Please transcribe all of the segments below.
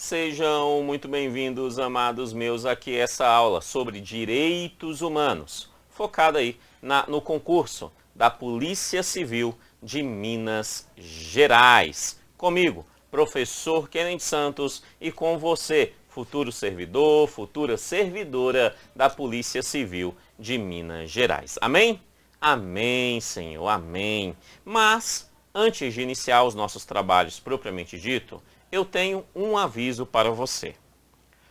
Sejam muito bem-vindos, amados meus, aqui a essa aula sobre direitos humanos, focada aí no concurso da Polícia Civil de Minas Gerais. Comigo, professor Kennedy Santos, e com você, futuro servidor, futura servidora da Polícia Civil de Minas Gerais. Amém? Amém, Senhor, amém. Mas, antes de iniciar os nossos trabalhos propriamente dito, eu tenho um aviso para você.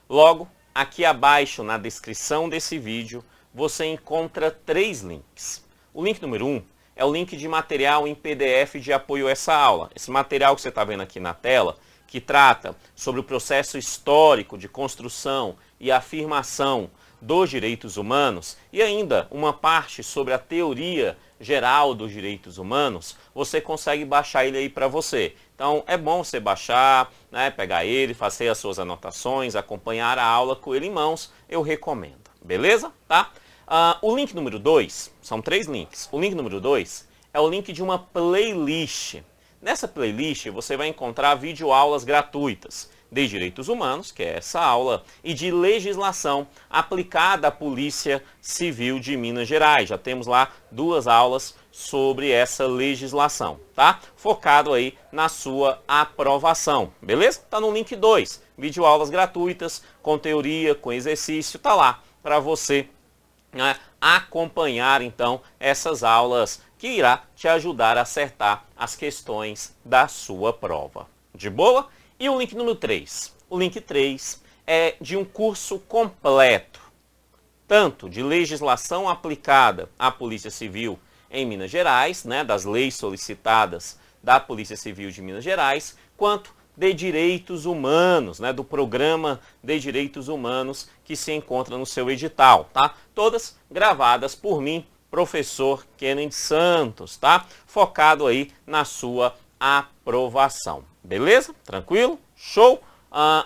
Logo, aqui abaixo na descrição desse vídeo, você encontra 3 links. O link número 1 é o link de material em PDF de apoio a essa aula. Esse material que você está vendo aqui na tela, que trata sobre o processo histórico de construção e afirmação dos direitos humanos e ainda uma parte sobre a teoria geral dos direitos humanos, você consegue baixar ele aí para você. Então é bom você baixar, né, pegar ele, fazer as suas anotações, acompanhar a aula com ele em mãos, eu recomendo. Beleza? Tá? O link número 2, são 3 links. O link número 2 é o link de uma playlist. Nessa playlist você vai encontrar videoaulas gratuitas de direitos humanos, que é essa aula, e de legislação aplicada à Polícia Civil de Minas Gerais. Já temos lá 2 aulas sobre essa legislação, tá? Focado aí na sua aprovação, beleza? Tá no link 2, videoaulas gratuitas, com teoria, com exercício, tá lá para você, né, acompanhar então essas aulas que irá te ajudar a acertar as questões da sua prova. De boa? E o link número 3? O link 3 é de um curso completo, tanto de legislação aplicada à Polícia Civil em Minas Gerais, né, das leis solicitadas da Polícia Civil de Minas Gerais, quanto de direitos humanos, né, do programa de direitos humanos que se encontra no seu edital, tá? Todas gravadas por mim, professor Kennedy Santos, tá? Focado aí na sua aprovação. Beleza? Tranquilo? Show?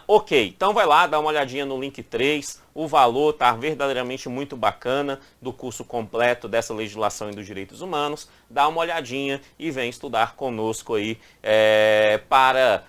Ok, então vai lá, dá uma olhadinha no link 3, o valor está verdadeiramente muito bacana do curso completo dessa legislação e dos direitos humanos, dá uma olhadinha e vem estudar conosco aí para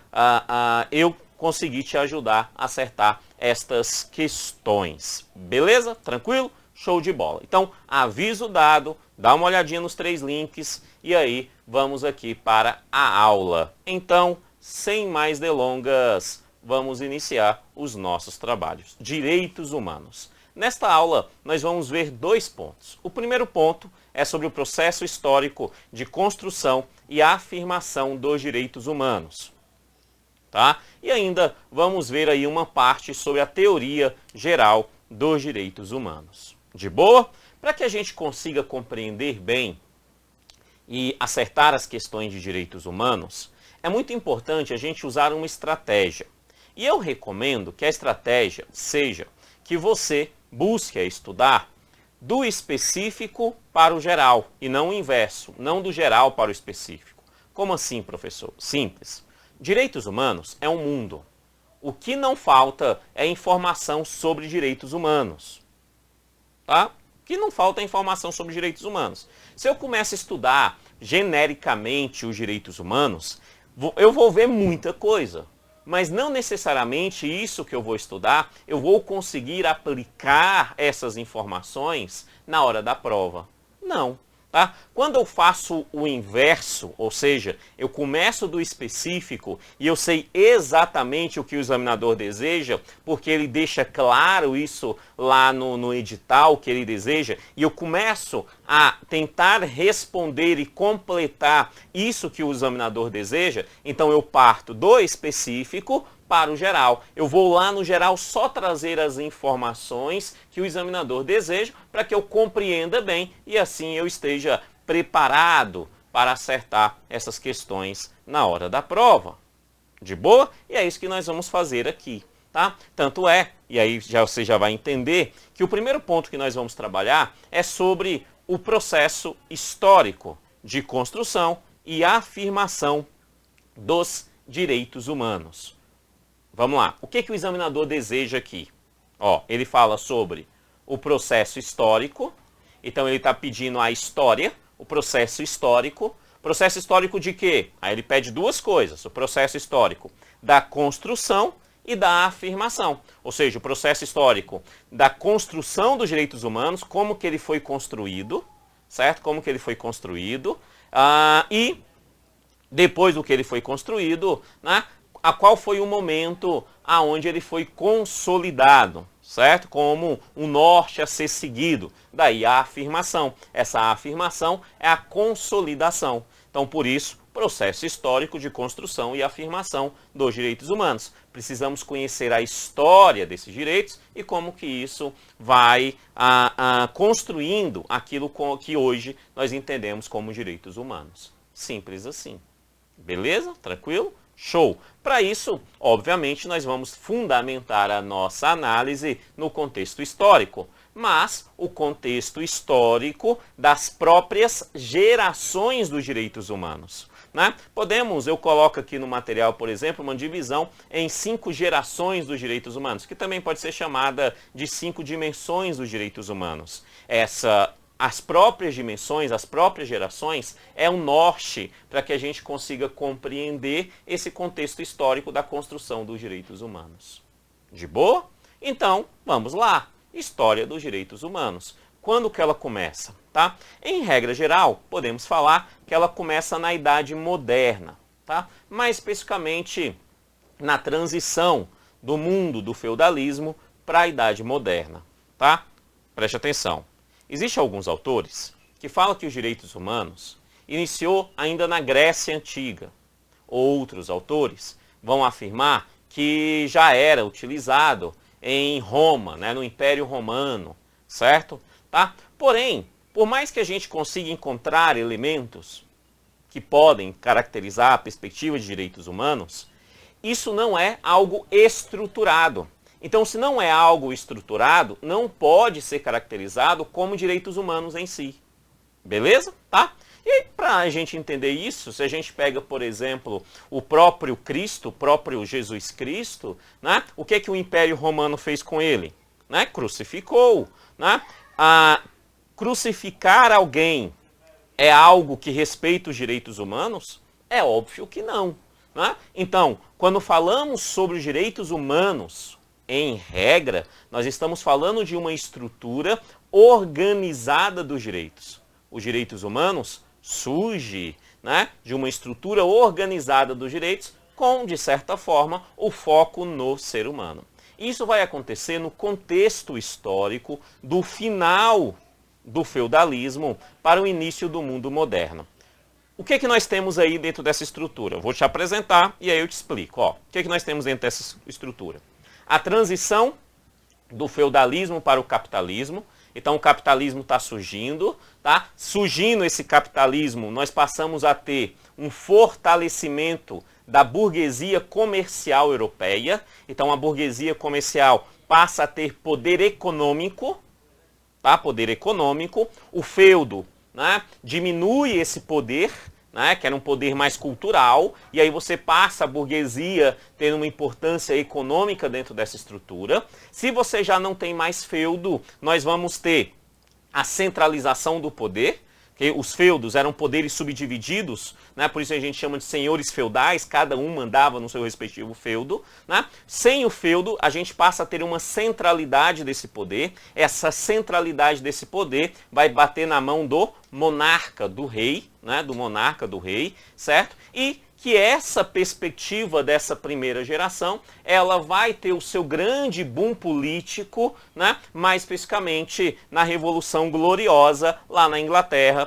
eu conseguir te ajudar a acertar estas questões. Beleza? Tranquilo? Show de bola. Então, aviso dado, dá uma olhadinha nos 3 links e aí vamos aqui para a aula. Então, sem mais delongas, vamos iniciar os nossos trabalhos. Direitos humanos. Nesta aula, nós vamos ver 2 pontos. O primeiro ponto é sobre o processo histórico de construção e afirmação dos direitos humanos. Tá? E ainda vamos ver aí uma parte sobre a teoria geral dos direitos humanos. De boa? Para que a gente consiga compreender bem e acertar as questões de direitos humanos, é muito importante a gente usar uma estratégia. E eu recomendo que a estratégia seja que você busque estudar do específico para o geral e não o inverso, não do geral para o específico. Como assim, professor? Simples. Direitos humanos é um mundo. O que não falta é informação sobre direitos humanos. Tá? O que não falta é informação sobre direitos humanos. Se eu começo a estudar genericamente os direitos humanos, eu vou ver muita coisa, mas não necessariamente isso que eu vou estudar, eu vou conseguir aplicar essas informações na hora da prova. Não. Tá? Quando eu faço o inverso, ou seja, eu começo do específico e eu sei exatamente o que o examinador deseja, porque ele deixa claro isso lá no edital que ele deseja, e eu começo a tentar responder e completar isso que o examinador deseja, então eu parto do específico para o geral. Eu vou lá no geral só trazer as informações que o examinador deseja para que eu compreenda bem e assim eu esteja preparado para acertar essas questões na hora da prova. De boa? E é isso que nós vamos fazer aqui, tá? Tanto é, e aí você já vai entender, que o primeiro ponto que nós vamos trabalhar é sobre o processo histórico de construção e afirmação dos direitos humanos. Vamos lá, o que o examinador deseja aqui? Ó, ele fala sobre o processo histórico, então ele está pedindo a história, o processo histórico. Processo histórico de quê? Aí ele pede 2 coisas, o processo histórico da construção e da afirmação, ou seja, o processo histórico da construção dos direitos humanos, como que ele foi construído, certo? Como que ele foi construído, e depois do que ele foi construído, né, a qual foi o momento aonde ele foi consolidado, certo? Como um norte a ser seguido. Daí a afirmação. Essa afirmação é a consolidação. Então, por isso, processo histórico de construção e afirmação dos direitos humanos. Precisamos conhecer a história desses direitos e como que isso vai construindo aquilo que hoje nós entendemos como direitos humanos. Simples assim. Beleza? Tranquilo? Show! Para isso, obviamente, nós vamos fundamentar a nossa análise no contexto histórico, mas o contexto histórico das próprias gerações dos direitos humanos. Né? Eu coloco aqui no material, por exemplo, uma divisão em 5 gerações dos direitos humanos, que também pode ser chamada de 5 dimensões dos direitos humanos. As próprias dimensões, as próprias gerações, é um norte para que a gente consiga compreender esse contexto histórico da construção dos direitos humanos. De boa? Então, vamos lá. História dos direitos humanos. Quando que ela começa? Tá? Em regra geral, podemos falar que ela começa na Idade Moderna. Tá? Mais especificamente, na transição do mundo do feudalismo para a Idade Moderna. Tá? Preste atenção. Existem alguns autores que falam que os direitos humanos iniciou ainda na Grécia Antiga. Outros autores vão afirmar que já era utilizado em Roma, né, no Império Romano, certo? Tá? Porém, por mais que a gente consiga encontrar elementos que podem caracterizar a perspectiva de direitos humanos, isso não é algo estruturado. Então, se não é algo estruturado, não pode ser caracterizado como direitos humanos em si. Beleza? Tá? E para a gente entender isso, se a gente pega, por exemplo, o próprio Cristo, o próprio Jesus Cristo, né? O que o Império Romano fez com ele? Né? Crucificou. Né? Crucificar alguém é algo que respeita os direitos humanos? É óbvio que não. Né? Então, quando falamos sobre os direitos humanos, em regra, nós estamos falando de uma estrutura organizada dos direitos. Os direitos humanos surgem, né, de uma estrutura organizada dos direitos com, de certa forma, o foco no ser humano. Isso vai acontecer no contexto histórico do final do feudalismo para o início do mundo moderno. O que nós temos aí dentro dessa estrutura? Eu vou te apresentar e aí eu te explico. Ó, o que nós temos dentro dessa estrutura? A transição do feudalismo para o capitalismo. Então o capitalismo está surgindo, tá? Surgindo esse capitalismo, nós passamos a ter um fortalecimento da burguesia comercial europeia. Então a burguesia comercial passa a ter poder econômico, tá? Poder econômico. O feudo, né, diminui esse poder, né, que era um poder mais cultural, e aí você passa a burguesia tendo uma importância econômica dentro dessa estrutura. Se você já não tem mais feudo, nós vamos ter a centralização do poder, que os feudos eram poderes subdivididos, né, por isso a gente chama de senhores feudais, cada um mandava no seu respectivo feudo. Né? Sem o feudo, a gente passa a ter uma centralidade desse poder. Essa centralidade desse poder vai bater na mão do monarca, do rei, né, do monarca, do rei, certo? E que essa perspectiva dessa primeira geração, ela vai ter o seu grande boom político, né, mais especificamente na Revolução Gloriosa, lá na Inglaterra,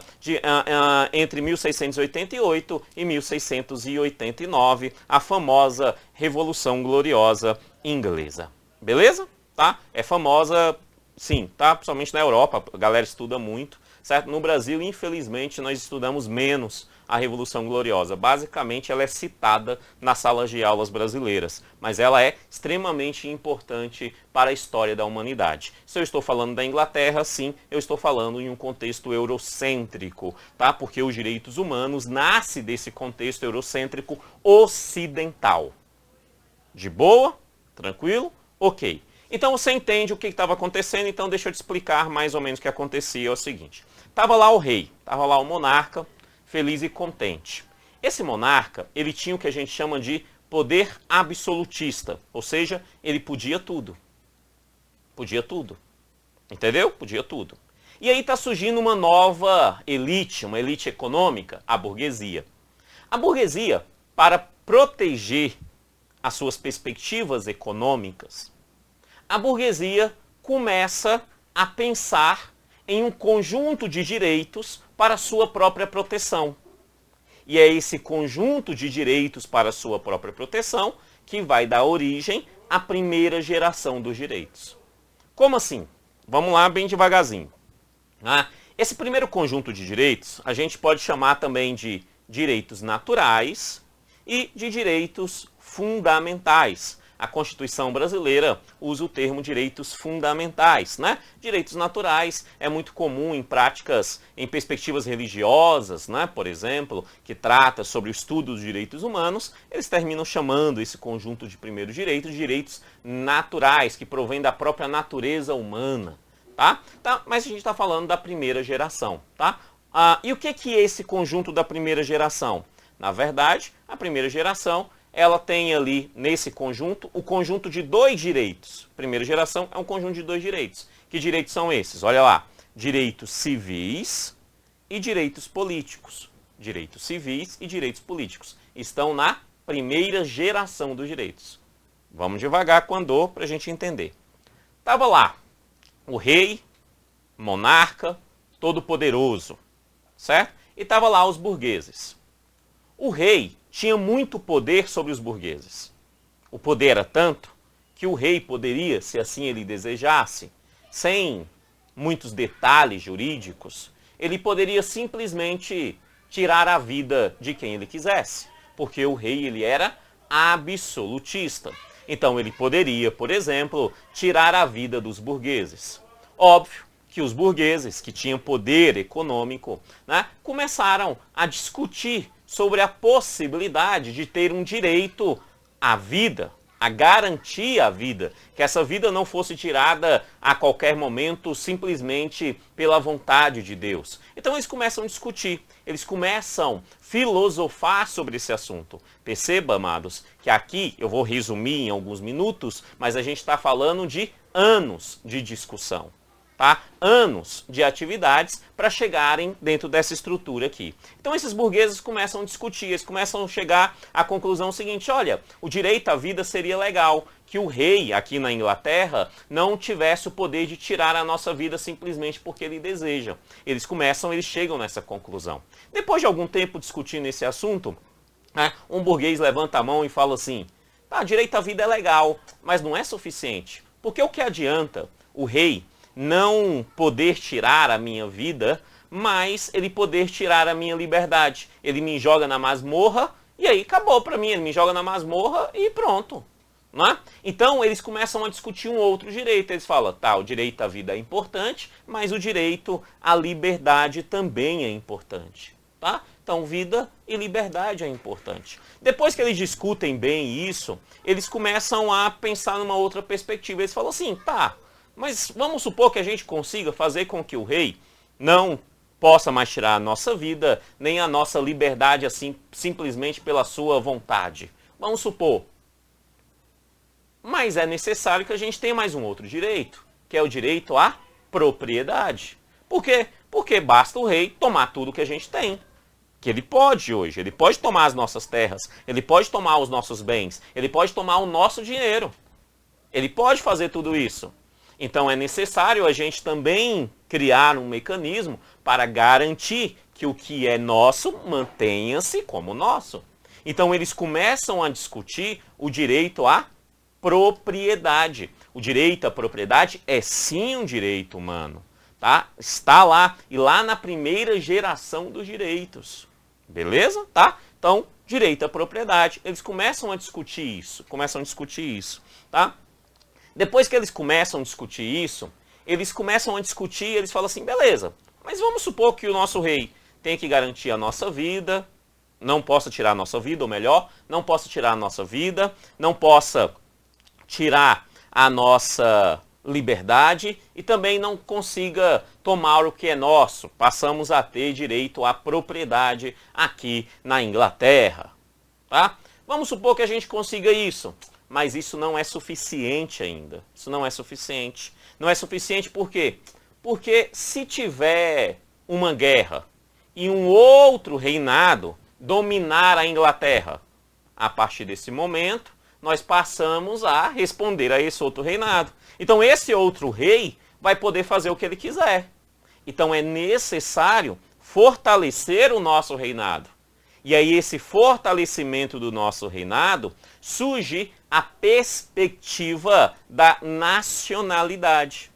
entre 1688 e 1689, a famosa Revolução Gloriosa Inglesa. Beleza? Tá? É famosa, sim, tá? Principalmente na Europa, a galera estuda muito, certo? No Brasil, infelizmente, nós estudamos menos a Revolução Gloriosa. Basicamente, ela é citada nas salas de aulas brasileiras, mas ela é extremamente importante para a história da humanidade. Se eu estou falando da Inglaterra, sim, eu estou falando em um contexto eurocêntrico, tá? Porque os direitos humanos nascem desse contexto eurocêntrico ocidental. De boa? Tranquilo? Ok. Então você entende o que estava acontecendo, então deixa eu te explicar mais ou menos o que acontecia. É o seguinte, estava lá o rei, estava lá o monarca, feliz e contente. Esse monarca, ele tinha o que a gente chama de poder absolutista, ou seja, ele podia tudo. Podia tudo. Entendeu? Podia tudo. E aí está surgindo uma nova elite, uma elite econômica, a burguesia. A burguesia, para proteger as suas perspectivas econômicas, a burguesia começa a pensar em um conjunto de direitos para sua própria proteção. E é esse conjunto de direitos para sua própria proteção que vai dar origem à primeira geração dos direitos. Como assim? Vamos lá bem devagarzinho. Esse primeiro conjunto de direitos a gente pode chamar também de direitos naturais e de direitos fundamentais. A Constituição brasileira usa o termo direitos fundamentais, né? Direitos naturais é muito comum em práticas, em perspectivas religiosas, né? Por exemplo, que trata sobre o estudo dos direitos humanos, eles terminam chamando esse conjunto de primeiros direitos de direitos naturais, que provém da própria natureza humana, tá? Mas a gente está falando da primeira geração, tá? E o que é esse conjunto da primeira geração? Na verdade, a primeira geração ela tem ali, nesse conjunto, o conjunto de dois direitos. Primeira geração é um conjunto de dois direitos. Que direitos são esses? Olha lá, direitos civis e direitos políticos. Direitos civis e direitos políticos estão na primeira geração dos direitos. Vamos devagar com a andor para a gente entender. Estava lá o rei, monarca, todo-poderoso, certo? E estava lá os burgueses. O rei tinha muito poder sobre os burgueses. O poder era tanto que o rei poderia, se assim ele desejasse, sem muitos detalhes jurídicos, ele poderia simplesmente tirar a vida de quem ele quisesse, porque o rei ele era absolutista. Então ele poderia, por exemplo, tirar a vida dos burgueses. Óbvio que os burgueses, que tinham poder econômico, né, começaram a discutir sobre a possibilidade de ter um direito à vida, a garantir a vida, que essa vida não fosse tirada a qualquer momento simplesmente pela vontade de Deus. Então eles começam a discutir, eles começam a filosofar sobre esse assunto. Perceba, amados, que aqui eu vou resumir em alguns minutos, mas a gente está falando de anos de discussão. Tá? Anos de atividades para chegarem dentro dessa estrutura aqui. Então esses burgueses começam a discutir, eles começam a chegar à conclusão seguinte: olha, o direito à vida seria legal, que o rei aqui na Inglaterra não tivesse o poder de tirar a nossa vida simplesmente porque ele deseja. Eles chegam nessa conclusão. Depois de algum tempo discutindo esse assunto, né, um burguês levanta a mão e fala assim: tá, direito à vida é legal, mas não é suficiente, porque o que adianta o rei não poder tirar a minha vida, mas ele poder tirar a minha liberdade. Ele me joga na masmorra e aí acabou para mim. Ele me joga na masmorra e pronto. Não é? Então eles começam a discutir um outro direito. Eles falam, tá, o direito à vida é importante, mas o direito à liberdade também é importante. Tá? Então vida e liberdade é importante. Depois que eles discutem bem isso, eles começam a pensar numa outra perspectiva. Eles falam assim, tá, mas vamos supor que a gente consiga fazer com que o rei não possa mais tirar a nossa vida, nem a nossa liberdade assim, simplesmente pela sua vontade. Vamos supor. Mas é necessário que a gente tenha mais um outro direito, que é o direito à propriedade. Por quê? Porque basta o rei tomar tudo que a gente tem. Que ele pode hoje, ele pode tomar as nossas terras, ele pode tomar os nossos bens, ele pode tomar o nosso dinheiro. Ele pode fazer tudo isso. Então é necessário a gente também criar um mecanismo para garantir que o que é nosso mantenha-se como nosso. Então eles começam a discutir o direito à propriedade. O direito à propriedade é sim um direito humano, tá? Está lá, e lá na primeira geração dos direitos. Beleza? Tá? Então, direito à propriedade. Eles começam a discutir isso, tá? Depois que eles começam a discutir isso, eles falam assim, beleza, mas vamos supor que o nosso rei tem que garantir a nossa vida, não possa tirar a nossa vida, ou melhor, não possa tirar a nossa vida, não possa tirar a nossa liberdade e também não consiga tomar o que é nosso. Passamos a ter direito à propriedade aqui na Inglaterra. Tá? Vamos supor que a gente consiga isso, mas isso não é suficiente ainda. Isso não é suficiente. Não é suficiente por quê? Porque se tiver uma guerra e um outro reinado dominar a Inglaterra, a partir desse momento, nós passamos a responder a esse outro reinado. Então esse outro rei vai poder fazer o que ele quiser. Então é necessário fortalecer o nosso reinado. E aí esse fortalecimento do nosso reinado surge a perspectiva da nacionalidade.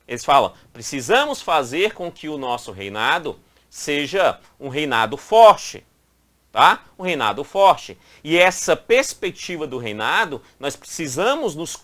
Eles falam, precisamos fazer com que o nosso reinado seja um reinado forte. Tá? Um reinado forte. E essa perspectiva do reinado, nós precisamos nos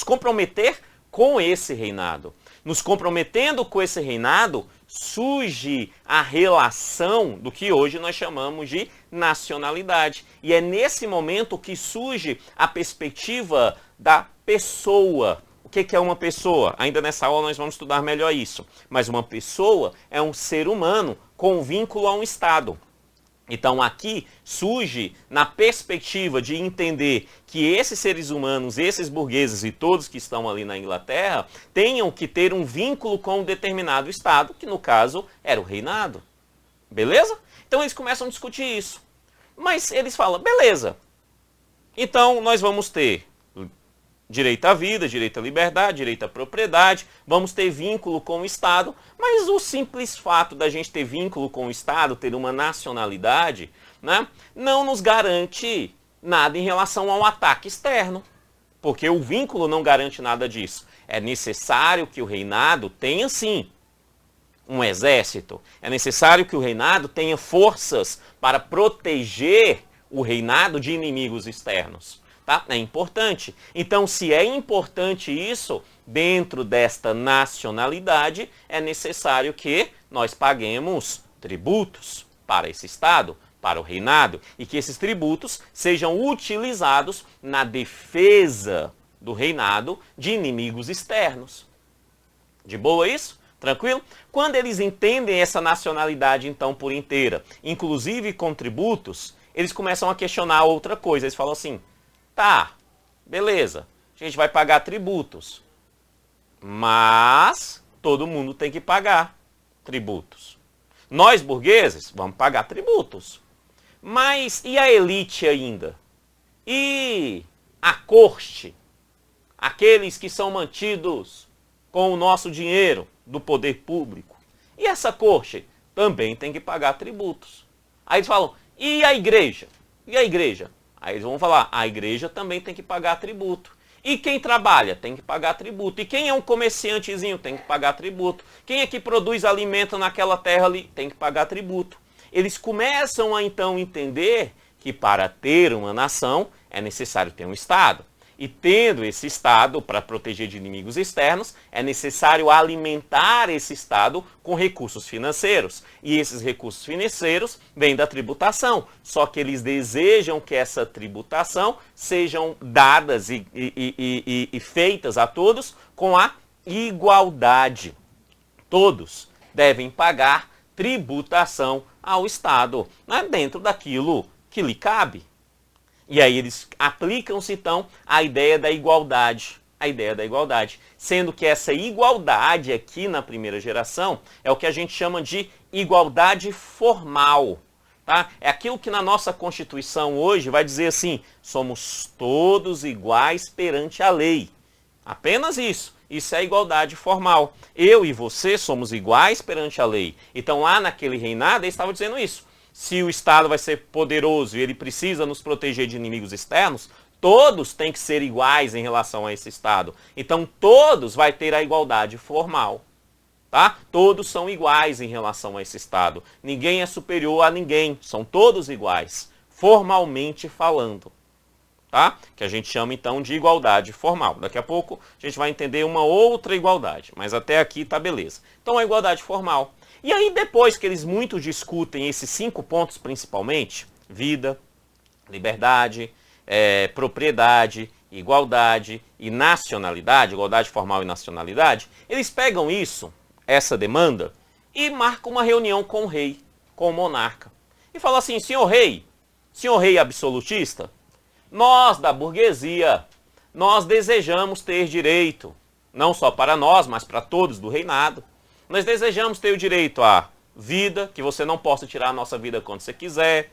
comprometer com esse reinado. Nos comprometendo com esse reinado, surge a relação do que hoje nós chamamos de nacionalidade. E é nesse momento que surge a perspectiva da pessoa. O que é uma pessoa? Ainda nessa aula nós vamos estudar melhor isso. Mas uma pessoa é um ser humano com vínculo a um Estado. Então aqui surge na perspectiva de entender que esses seres humanos, esses burgueses e todos que estão ali na Inglaterra, tenham que ter um vínculo com um determinado Estado, que no caso era o reinado. Beleza? Então eles começam a discutir isso. Mas eles falam, beleza, então nós vamos ter direito à vida, direito à liberdade, direito à propriedade, vamos ter vínculo com o Estado, mas o simples fato da gente ter vínculo com o Estado, ter uma nacionalidade, né, não nos garante nada em relação ao ataque externo, porque o vínculo não garante nada disso. É necessário que o reinado tenha, sim, um exército, é necessário que o reinado tenha forças para proteger o reinado de inimigos externos. Tá? É importante. Então, se é importante isso, dentro desta nacionalidade, é necessário que nós paguemos tributos para esse Estado, para o reinado, e que esses tributos sejam utilizados na defesa do reinado de inimigos externos. De boa isso? Tranquilo? Quando eles entendem essa nacionalidade, então, por inteira, inclusive com tributos, eles começam a questionar outra coisa. Eles falam assim, tá, beleza, a gente vai pagar tributos, mas todo mundo tem que pagar tributos. Nós, burgueses, vamos pagar tributos. Mas e a elite ainda? E a corte? Aqueles que são mantidos com o nosso dinheiro do poder público. E essa corte também tem que pagar tributos. Aí eles falam, e a igreja? E a igreja? Aí eles vão falar, a igreja também tem que pagar tributo. E quem trabalha tem que pagar tributo. E quem é um comerciantezinho tem que pagar tributo. Quem é que produz alimento naquela terra ali tem que pagar tributo. Eles começam a então entender que para ter uma nação é necessário ter um Estado. E tendo esse Estado para proteger de inimigos externos, é necessário alimentar esse Estado com recursos financeiros. E esses recursos financeiros vêm da tributação. Só que eles desejam que essa tributação sejam dadas e feitas a todos com a igualdade. Todos devem pagar tributação ao Estado, né, dentro daquilo que lhe cabe. E aí eles aplicam-se então a ideia da igualdade. A ideia da igualdade. Sendo que essa igualdade aqui na primeira geração é o que a gente chama de igualdade formal. Tá? É aquilo que na nossa Constituição hoje vai dizer assim, somos todos iguais perante a lei. Apenas isso. Isso é a igualdade formal. Eu e você somos iguais perante a lei. Então lá naquele reinado eles estavam dizendo isso. Se o Estado vai ser poderoso e ele precisa nos proteger de inimigos externos, todos têm que ser iguais em relação a esse Estado. Então todos vai ter a igualdade formal. Tá? Todos são iguais em relação a esse Estado. Ninguém é superior a ninguém. São todos iguais, formalmente falando. Tá? Que a gente chama então de igualdade formal. Daqui a pouco a gente vai entender uma outra igualdade, mas até aqui tá beleza. Então a igualdade formal. E aí depois que eles muito discutem esses 5 pontos principalmente, vida, liberdade, propriedade, igualdade e nacionalidade, igualdade formal e nacionalidade, eles pegam isso, essa demanda, e marcam uma reunião com o rei, com o monarca. E falam assim, senhor rei, Senhor rei absolutista, nós da burguesia, nós desejamos ter direito, não só para nós, mas para todos do reinado. Nós desejamos ter o direito à vida, que você não possa tirar a nossa vida quando você quiser.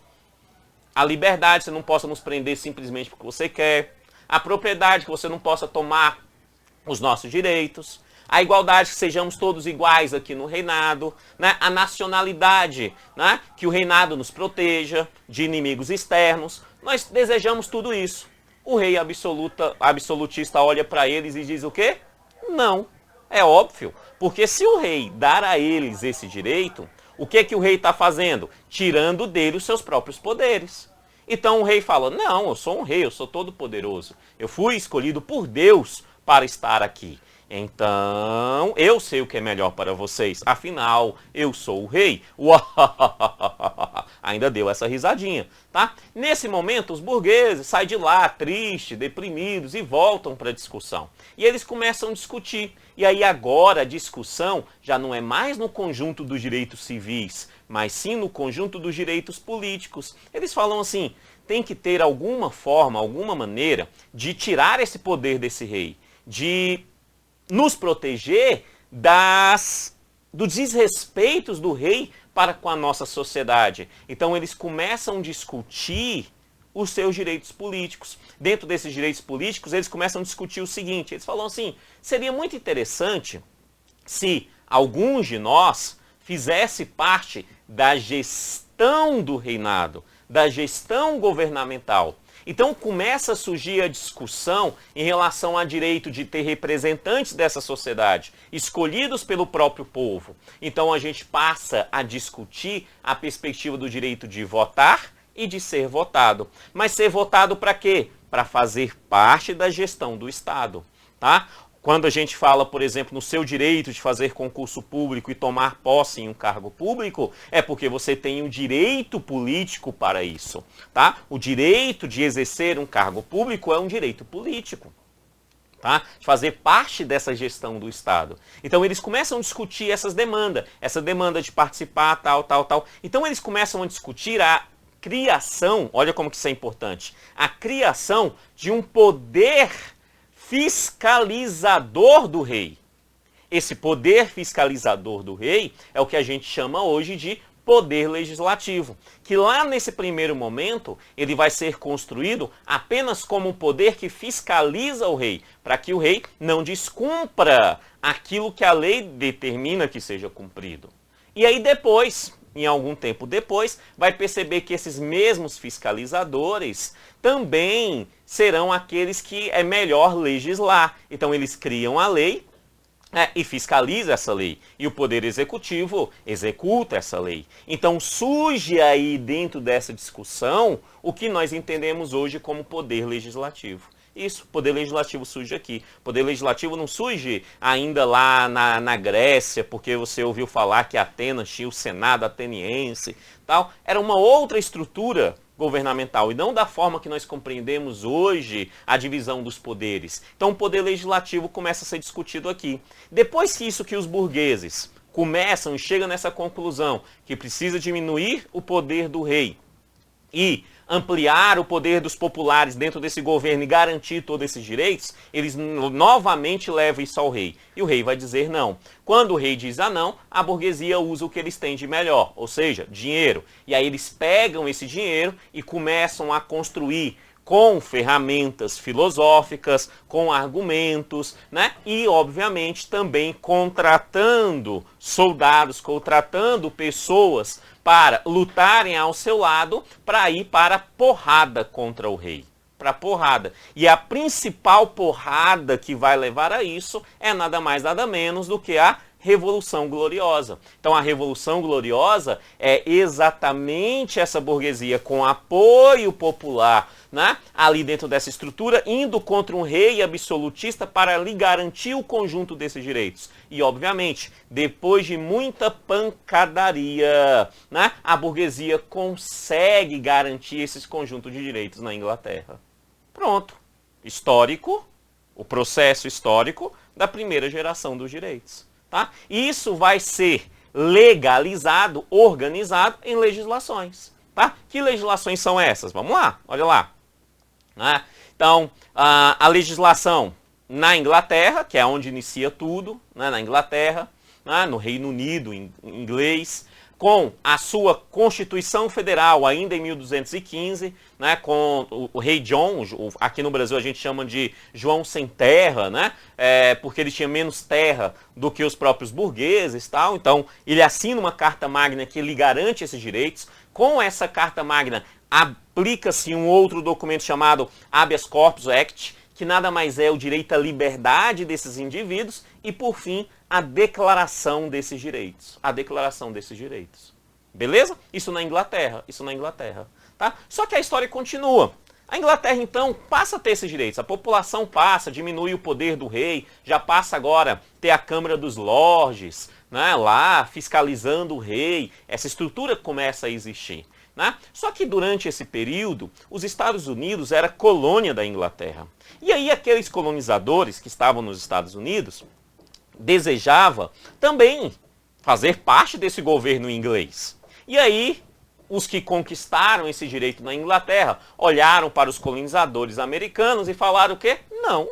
A liberdade, você não possa nos prender simplesmente porque você quer. A propriedade, que você não possa tomar os nossos direitos. A igualdade, que sejamos todos iguais aqui no reinado. Né? A nacionalidade, né? Que o reinado nos proteja de inimigos externos. Nós desejamos tudo isso. O rei absolutista olha para eles e diz o quê? Não. É óbvio. Porque se o rei dar a eles esse direito, o que o rei está fazendo? Tirando dele os seus próprios poderes. Então o rei fala, não, eu sou um rei, eu sou todo poderoso. Eu fui escolhido por Deus para estar aqui. Então, eu sei o que é melhor para vocês. Afinal, eu sou o rei. Ainda deu essa risadinha, tá? Nesse momento, os burgueses saem de lá tristes, deprimidos e voltam para a discussão. E eles começam a discutir. E aí agora a discussão já não é mais no conjunto dos direitos civis, mas sim no conjunto dos direitos políticos. Eles falam assim, tem que ter alguma forma, alguma maneira de tirar esse poder desse rei, de nos proteger dos desrespeitos do rei para com a nossa sociedade. Então eles começam a discutir os seus direitos políticos. Dentro desses direitos políticos, eles começam a discutir o seguinte, eles falam assim, seria muito interessante se alguns de nós fizesse parte da gestão do reinado, da gestão governamental. Então começa a surgir a discussão em relação ao direito de ter representantes dessa sociedade, escolhidos pelo próprio povo. Então a gente passa a discutir a perspectiva do direito de votar e de ser votado. Mas ser votado para quê? Para fazer parte da gestão do Estado, tá? Quando a gente fala, por exemplo, no seu direito de fazer concurso público e tomar posse em um cargo público, é porque você tem um direito político para isso, tá? O direito de exercer um cargo público é um direito político, tá? De fazer parte dessa gestão do Estado. Então eles começam a discutir essa demanda de participar, tal. Então eles começam a discutir a criação, olha como que isso é importante, a criação de um poder fiscalizador do rei. Esse poder fiscalizador do rei é o que a gente chama hoje de poder legislativo, que lá nesse primeiro momento ele vai ser construído apenas como um poder que fiscaliza o rei, para que o rei não descumpra aquilo que a lei determina que seja cumprido. E aí depois, em algum tempo depois, vai perceber que esses mesmos fiscalizadores também serão aqueles que é melhor legislar. Então eles criam a lei e fiscaliza essa lei. E o Poder Executivo executa essa lei. Então surge aí dentro dessa discussão o que nós entendemos hoje como Poder Legislativo. Isso, Poder Legislativo surge aqui. Poder Legislativo não surge ainda lá na Grécia, porque você ouviu falar que Atenas tinha o Senado ateniense, tal. Era uma outra estrutura governamental e não da forma que nós compreendemos hoje a divisão dos poderes. Então o Poder Legislativo começa a ser discutido aqui. Depois que os burgueses começam e chegam nessa conclusão que precisa diminuir o poder do rei e ampliar o poder dos populares dentro desse governo e garantir todos esses direitos, eles novamente levam isso ao rei. E o rei vai dizer não. Quando o rei diz não, a burguesia usa o que eles têm de melhor, ou seja, dinheiro. E aí eles pegam esse dinheiro e começam a construir com ferramentas filosóficas, com argumentos, né? E, obviamente, também contratando soldados, contratando pessoas para lutarem ao seu lado, para ir para a porrada contra o rei. Para a porrada. E a principal porrada que vai levar a isso é nada mais, nada menos do que a Revolução Gloriosa. Então a Revolução Gloriosa é exatamente essa burguesia com apoio popular, né? Ali dentro dessa estrutura, indo contra um rei absolutista para lhe garantir o conjunto desses direitos. E obviamente, depois de muita pancadaria, né? A burguesia consegue garantir esses conjuntos de direitos na Inglaterra. Pronto. Histórico, o processo histórico da primeira geração dos direitos. Tá? Isso vai ser legalizado, organizado em legislações. Tá? Que legislações são essas? Vamos lá, olha lá. Né? Então, a legislação na Inglaterra, que é onde inicia tudo, né? Na Inglaterra, né? No Reino Unido, em inglês, com a sua Constituição Federal, ainda em 1215, né, com o rei John, aqui no Brasil a gente chama de João Sem Terra, né, porque ele tinha menos terra do que os próprios burgueses, tal. Então ele assina uma carta magna que lhe garante esses direitos. Com essa carta magna aplica-se um outro documento chamado Habeas Corpus Act, que nada mais é o direito à liberdade desses indivíduos e, por fim, a declaração desses direitos. A declaração desses direitos. Beleza? Isso na Inglaterra. Isso na Inglaterra. Tá? Só que a história continua. A Inglaterra, então, passa a ter esses direitos. A população passa, diminui o poder do rei, já passa agora a ter a Câmara dos Lordes, né, lá fiscalizando o rei. Essa estrutura começa a existir. Né? Só que durante esse período, os Estados Unidos era colônia da Inglaterra. E aí aqueles colonizadores que estavam nos Estados Unidos desejavam também fazer parte desse governo inglês. E aí os que conquistaram esse direito na Inglaterra olharam para os colonizadores americanos e falaram o quê? Não,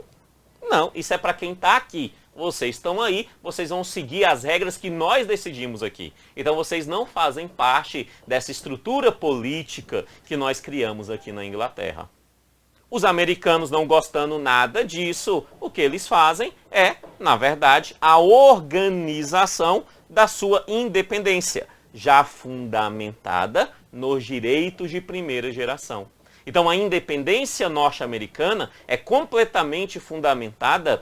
isso é para quem está aqui. Vocês estão aí, vocês vão seguir as regras que nós decidimos aqui. Então vocês não fazem parte dessa estrutura política que nós criamos aqui na Inglaterra. Os americanos, não gostando nada disso, o que eles fazem é, na verdade, a organização da sua independência, já fundamentada nos direitos de primeira geração. Então a independência norte-americana é completamente fundamentada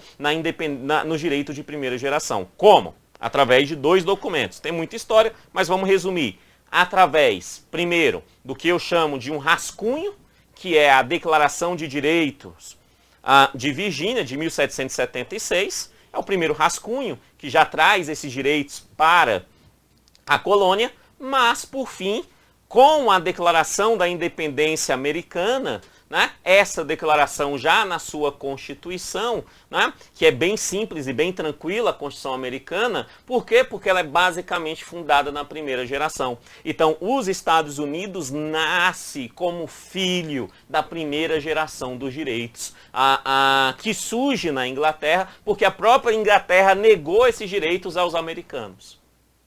no direito de primeira geração. Como? Através de dois documentos. Tem muita história, mas vamos resumir. Através, primeiro, do que eu chamo de um rascunho, que é a Declaração de Direitos de Virgínia, de 1776. É o primeiro rascunho que já traz esses direitos para a colônia, mas, por fim, com a Declaração da Independência Americana, né, essa declaração já na sua Constituição, né, que é bem simples e bem tranquila, a Constituição americana. Por quê? Porque ela é basicamente fundada na primeira geração. Então, os Estados Unidos nasce como filho da primeira geração dos direitos, que surge na Inglaterra, porque a própria Inglaterra negou esses direitos aos americanos.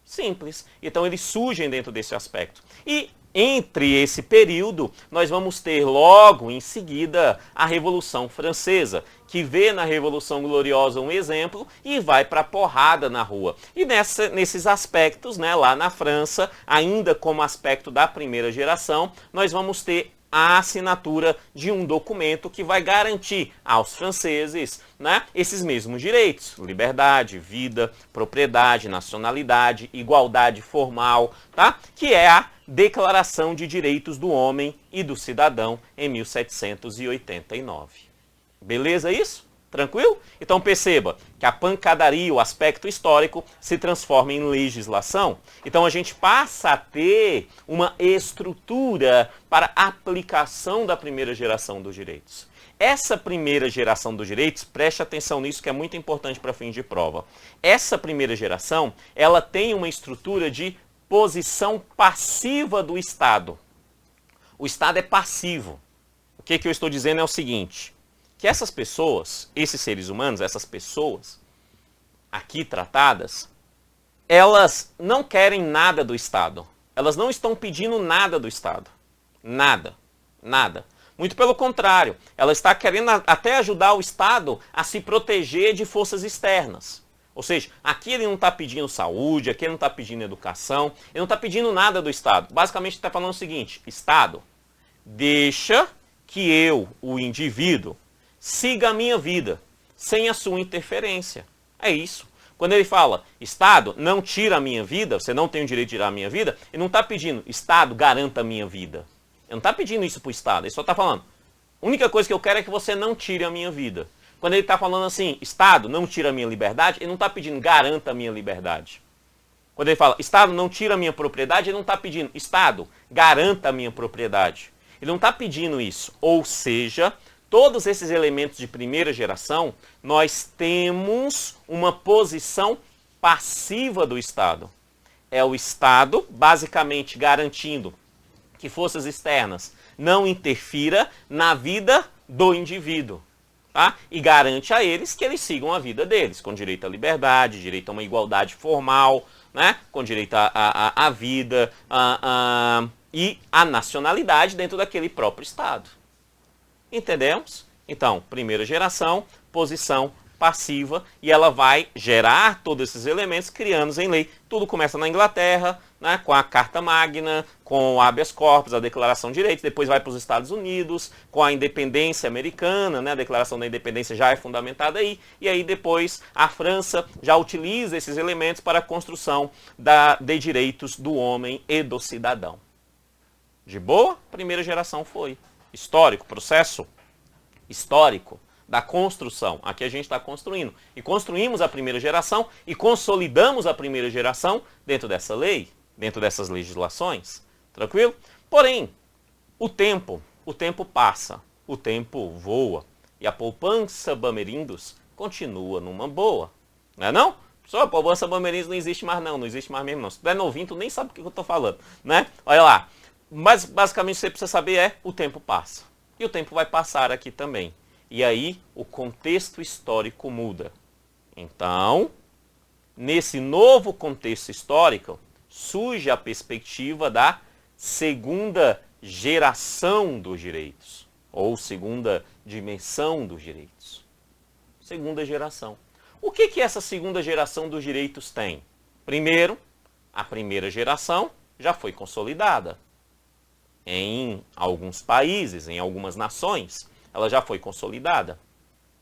Simples. Então eles surgem dentro desse aspecto. E entre esse período, nós vamos ter logo em seguida a Revolução Francesa, que vê na Revolução Gloriosa um exemplo e vai para a porrada na rua. E nesses aspectos, né, lá na França, ainda como aspecto da primeira geração, nós vamos ter a assinatura de um documento que vai garantir aos franceses, né, esses mesmos direitos: liberdade, vida, propriedade, nacionalidade, igualdade formal, tá? Que é a Declaração de Direitos do Homem e do Cidadão em 1789. Beleza isso? Tranquilo? Então perceba que a pancadaria, o aspecto histórico, se transforma em legislação. Então a gente passa a ter uma estrutura para a aplicação da primeira geração dos direitos. Essa primeira geração dos direitos, preste atenção nisso que é muito importante para fins de prova. Essa primeira geração, ela tem uma estrutura de posição passiva do Estado. O Estado é passivo. O que eu estou dizendo é o seguinte: que essas pessoas, esses seres humanos, essas pessoas aqui tratadas, elas não querem nada do Estado. Elas não estão pedindo nada do Estado. Nada. Nada. Muito pelo contrário, ela está querendo até ajudar o Estado a se proteger de forças externas. Ou seja, aqui ele não está pedindo saúde, aqui ele não está pedindo educação, ele não está pedindo nada do Estado. Basicamente está falando o seguinte: Estado, deixa que eu, o indivíduo, siga a minha vida, sem a sua interferência. É isso. Quando ele fala, Estado, não tira a minha vida, você não tem o direito de tirar a minha vida, ele não está pedindo, Estado, garanta a minha vida. Ele não está pedindo isso para o Estado, ele só está falando, a única coisa que eu quero é que você não tire a minha vida. Quando ele está falando assim, Estado, não tira a minha liberdade, ele não está pedindo, garanta a minha liberdade. Quando ele fala, Estado, não tira a minha propriedade, ele não está pedindo, Estado, garanta a minha propriedade. Ele não está pedindo isso. Ou seja, todos esses elementos de primeira geração, nós temos uma posição passiva do Estado. É o Estado, basicamente, garantindo que forças externas não interfira na vida do indivíduo. Tá? E garante a eles que eles sigam a vida deles, com direito à liberdade, direito a uma igualdade formal, né? Com direito à vida e à nacionalidade dentro daquele próprio Estado. Entendemos? Então, primeira geração, posição passiva, e ela vai gerar todos esses elementos criando em lei. Tudo começa na Inglaterra, né, com a Carta Magna, com o habeas corpus, a Declaração de Direitos, depois vai para os Estados Unidos, com a independência americana, né, a Declaração da Independência já é fundamentada aí, e aí depois a França já utiliza esses elementos para a construção de direitos do homem e do cidadão. De boa? Primeira geração foi. Histórico, processo histórico da construção. Aqui a gente está construindo. E construímos a primeira geração e consolidamos a primeira geração dentro dessa lei, dentro dessas legislações. Tranquilo? Porém, o tempo passa, o tempo voa e a poupança Bamerindos continua numa boa. Não é não? Só a poupança Bamerindos não existe mais não existe mais mesmo não. Se tu é novinho, tu nem sabe o que eu estou falando, né? Olha lá. Mas basicamente o que você precisa saber é o tempo passa. E o tempo vai passar aqui também. E aí o contexto histórico muda. Então, nesse novo contexto histórico, surge a perspectiva da segunda geração dos direitos, ou segunda dimensão dos direitos. Segunda geração. O que essa segunda geração dos direitos tem? Primeiro, a primeira geração já foi consolidada. Em alguns países, em algumas nações, ela já foi consolidada.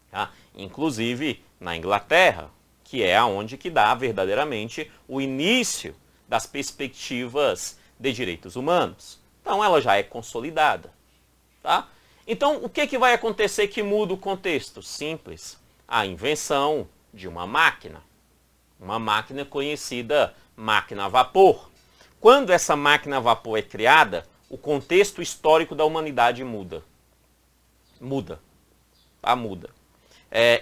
Tá? Inclusive na Inglaterra, que é onde que dá verdadeiramente o início das perspectivas de direitos humanos. Então ela já é consolidada. Tá? Então o que vai acontecer que muda o contexto? Simples. A invenção de uma máquina conhecida máquina a vapor. Quando essa máquina a vapor é criada, o contexto histórico da humanidade muda. Muda.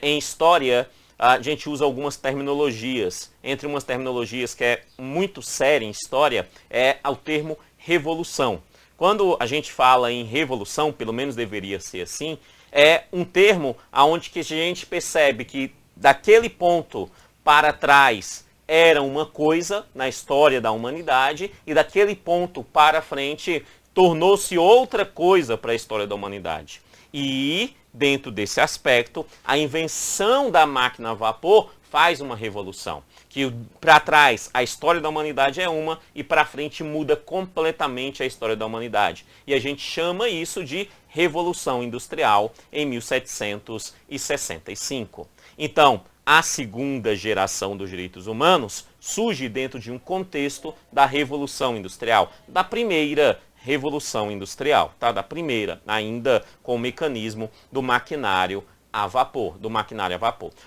Em história, a gente usa algumas terminologias. Entre umas terminologias que é muito séria em história, é o termo revolução. Quando a gente fala em revolução, pelo menos deveria ser assim, é um termo onde que a gente percebe que daquele ponto para trás era uma coisa na história da humanidade e daquele ponto para frente tornou-se outra coisa para a história da humanidade. E, dentro desse aspecto, a invenção da máquina a vapor faz uma revolução. Que para trás a história da humanidade é uma e para frente muda completamente a história da humanidade. E a gente chama isso de Revolução Industrial em 1765. Então, a segunda geração dos direitos humanos surge dentro de um contexto da Revolução Industrial, da primeira Revolução Industrial, tá? Da primeira, ainda com o mecanismo do maquinário a vapor,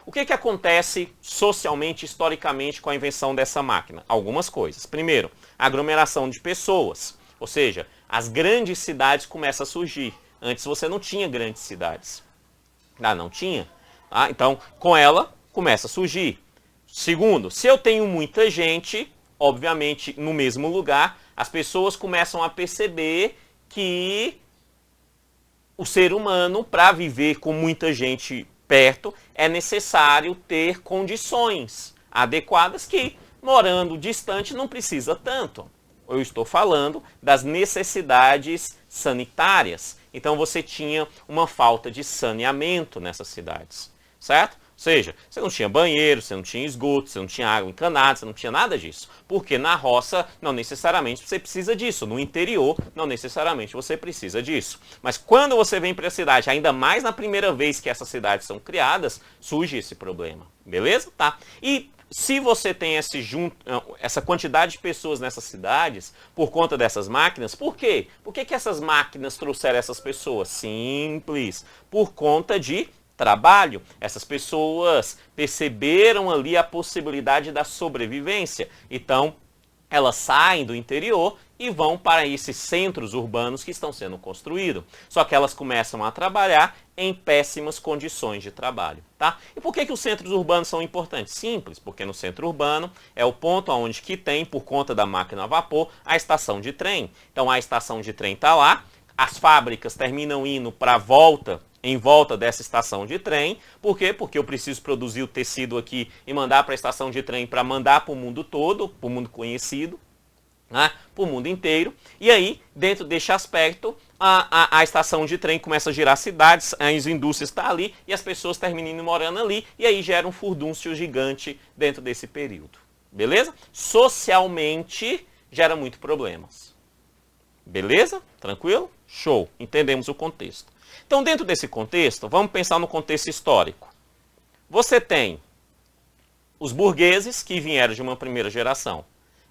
O que acontece socialmente, historicamente, com a invenção dessa máquina? Algumas coisas. Primeiro, aglomeração de pessoas, ou seja, as grandes cidades começam a surgir. Antes você não tinha grandes cidades. Não tinha. Tá? Então, com ela, começa a surgir. Segundo, se eu tenho muita gente, obviamente, no mesmo lugar, as pessoas começam a perceber que o ser humano, para viver com muita gente perto, é necessário ter condições adequadas que, morando distante, não precisa tanto. Eu estou falando das necessidades sanitárias. Então você tinha uma falta de saneamento nessas cidades, certo? Ou seja, você não tinha banheiro, você não tinha esgoto, você não tinha água encanada, você não tinha nada disso. Porque na roça, não necessariamente você precisa disso. No interior, não necessariamente você precisa disso. Mas quando você vem para a cidade, ainda mais na primeira vez que essas cidades são criadas, surge esse problema. Beleza? Tá. E se você tem essa quantidade de pessoas nessas cidades, por conta dessas máquinas, por quê? Por que essas máquinas trouxeram essas pessoas? Simples. Por conta de trabalho. Essas pessoas perceberam ali a possibilidade da sobrevivência. Então, elas saem do interior e vão para esses centros urbanos que estão sendo construídos. Só que elas começam a trabalhar em péssimas condições de trabalho, tá? E por que os centros urbanos são importantes? Simples, porque no centro urbano é o ponto onde que tem, por conta da máquina a vapor, a estação de trem. Então a estação de trem está lá, as fábricas terminam indo para em volta dessa estação de trem. Por quê? Porque eu preciso produzir o tecido aqui e mandar para a estação de trem para mandar para o mundo todo, para o mundo conhecido, né? Para o mundo inteiro. E aí, dentro deste aspecto, a estação de trem começa a girar cidades, as indústrias estão ali e as pessoas terminam morando ali, e aí gera um furdúncio gigante dentro desse período. Beleza? Socialmente, gera muito problemas. Beleza? Tranquilo? Show. Entendemos o contexto. Então, dentro desse contexto, vamos pensar no contexto histórico. Você tem os burgueses que vieram de uma primeira geração.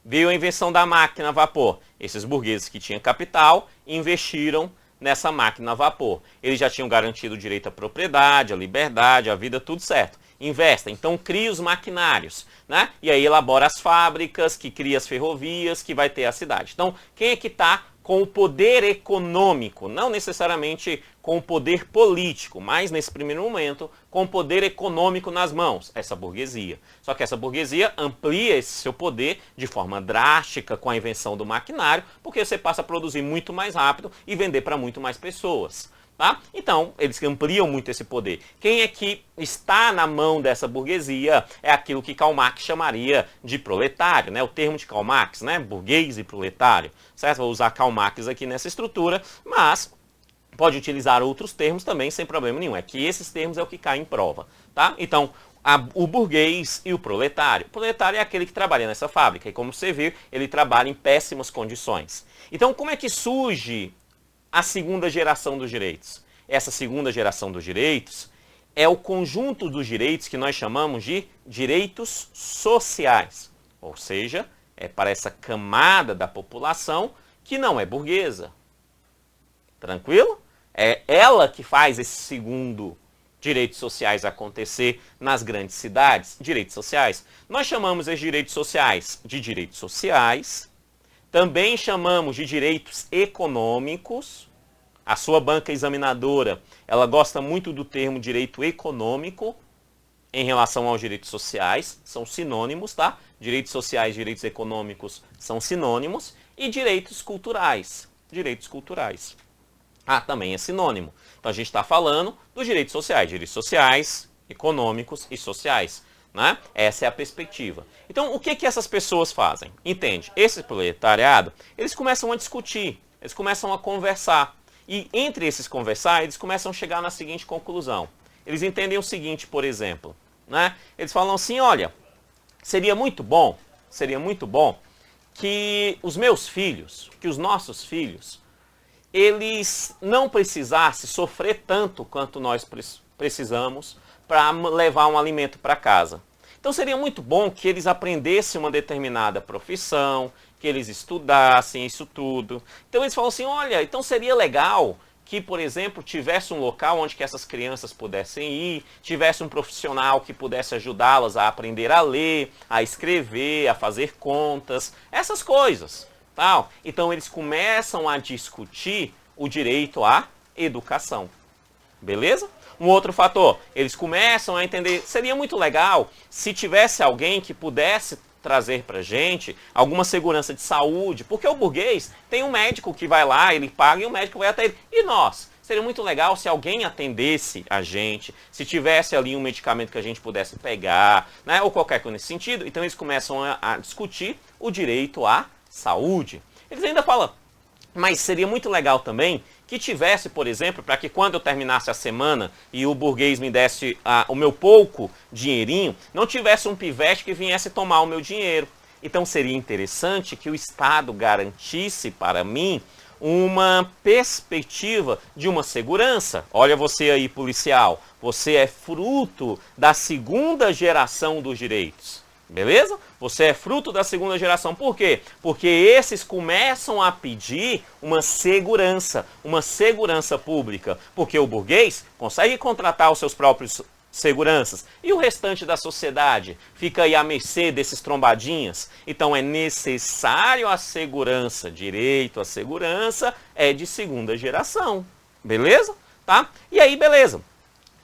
Veio a invenção da máquina a vapor. Esses burgueses que tinham capital investiram nessa máquina a vapor. Eles já tinham garantido o direito à propriedade, à liberdade, à vida, tudo certo. Investem, então cria os maquinários, né? E aí elabora as fábricas, que cria as ferrovias, que vai ter a cidade. Então, quem é que está com o poder econômico? Não necessariamente com o poder político, mas nesse primeiro momento, com o poder econômico nas mãos, essa burguesia. Só que essa burguesia amplia esse seu poder de forma drástica com a invenção do maquinário, porque você passa a produzir muito mais rápido e vender para muito mais pessoas. Tá? Então, eles ampliam muito esse poder. Quem é que está na mão dessa burguesia é aquilo que Karl Marx chamaria de proletário, né? O termo de Karl Marx, né? Burguês e proletário. Certo? Vou usar Karl Marx aqui nessa estrutura, mas pode utilizar outros termos também sem problema nenhum. É que esses termos é o que cai em prova. Tá? Então, o burguês e o proletário. O proletário é aquele que trabalha nessa fábrica e, como você viu, ele trabalha em péssimas condições. Então, como é que surge a segunda geração dos direitos? Essa segunda geração dos direitos é o conjunto dos direitos que nós chamamos de direitos sociais. Ou seja, é para essa camada da população que não é burguesa. Tranquilo? É ela que faz esse segundo direitos sociais acontecer nas grandes cidades. Direitos sociais. Nós chamamos esses direitos sociais de direitos sociais. Também chamamos de direitos econômicos. A sua banca examinadora, ela gosta muito do termo direito econômico em relação aos direitos sociais. São sinônimos, tá? Direitos sociais e direitos econômicos são sinônimos. E direitos culturais. Direitos culturais. Também é sinônimo. Então a gente está falando dos direitos sociais, econômicos e sociais. Né? Essa é a perspectiva. Então, o que essas pessoas fazem? Entende? Esse proletariado, eles começam a discutir, eles começam a conversar. E entre esses conversar, eles começam a chegar na seguinte conclusão. Eles entendem o seguinte, por exemplo. Né? Eles falam assim, olha, seria muito bom que os meus filhos, que os nossos filhos, eles não precisassem sofrer tanto quanto nós precisamos para levar um alimento para casa. Então seria muito bom que eles aprendessem uma determinada profissão, que eles estudassem isso tudo. Então eles falam assim, olha, então seria legal que, por exemplo, tivesse um local onde que essas crianças pudessem ir, tivesse um profissional que pudesse ajudá-las a aprender a ler, a escrever, a fazer contas, essas coisas. Tal. Então eles começam a discutir o direito à educação. Beleza? Um outro fator, eles começam a entender, seria muito legal se tivesse alguém que pudesse trazer pra gente alguma segurança de saúde, porque o burguês tem um médico que vai lá, ele paga e o médico vai até ele. E nós? Seria muito legal se alguém atendesse a gente, se tivesse ali um medicamento que a gente pudesse pegar, né, ou qualquer coisa nesse sentido. Então eles começam a discutir o direito à saúde. Eles ainda falam, mas seria muito legal também que tivesse, por exemplo, para que quando eu terminasse a semana e o burguês me desse o meu pouco dinheirinho, não tivesse um pivete que viesse tomar o meu dinheiro. Então seria interessante que o Estado garantisse para mim uma perspectiva de uma segurança. Olha você aí, policial, você é fruto da segunda geração dos direitos. Beleza? Você é fruto da segunda geração. Por quê? Porque esses começam a pedir uma segurança pública. Porque o burguês consegue contratar os seus próprios seguranças. E o restante da sociedade fica aí à mercê desses trombadinhas. Então é necessário a segurança. Direito à segurança é de segunda geração. Beleza? tá? E aí, beleza.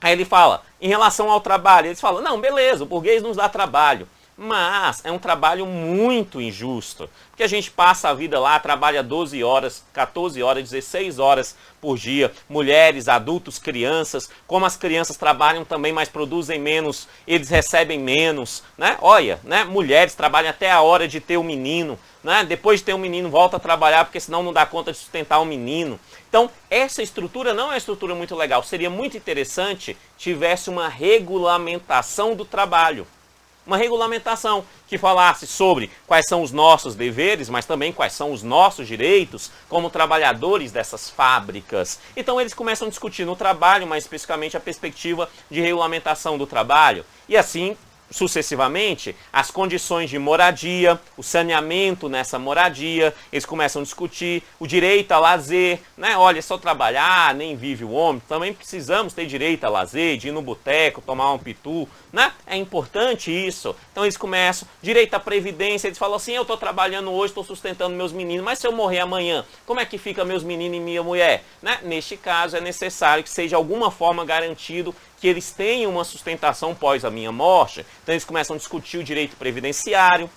Aí ele fala, em relação ao trabalho, eles falam, não, beleza, o burguês nos dá trabalho. Mas é um trabalho muito injusto, porque a gente passa a vida lá, trabalha 12 horas, 14 horas, 16 horas por dia, mulheres, adultos, crianças, como as crianças trabalham também, mas produzem menos, eles recebem menos, né? Olha, né? Mulheres trabalham até a hora de ter o menino, né? Depois de ter um menino, volta a trabalhar, porque senão não dá conta de sustentar o menino. Então, essa estrutura não é uma estrutura muito legal, seria muito interessante tivesse uma regulamentação do trabalho. Uma regulamentação que falasse sobre quais são os nossos deveres, mas também quais são os nossos direitos como trabalhadores dessas fábricas. Então eles começam a discutir no trabalho, mais especificamente a perspectiva de regulamentação do trabalho. E assim, sucessivamente, as condições de moradia, o saneamento nessa moradia, eles começam a discutir o direito a lazer, né? Olha, só trabalhar, nem vive o homem, também precisamos ter direito a lazer, de ir no boteco, tomar um pitu, né? É importante isso. Então eles começam, direito à previdência, eles falam assim, eu estou trabalhando hoje, estou sustentando meus meninos, mas se eu morrer amanhã, como é que fica meus meninos e minha mulher? Né? Neste caso é necessário que seja de alguma forma garantido que eles tenham uma sustentação pós a minha morte. Então eles começam a discutir o direito previdenciário,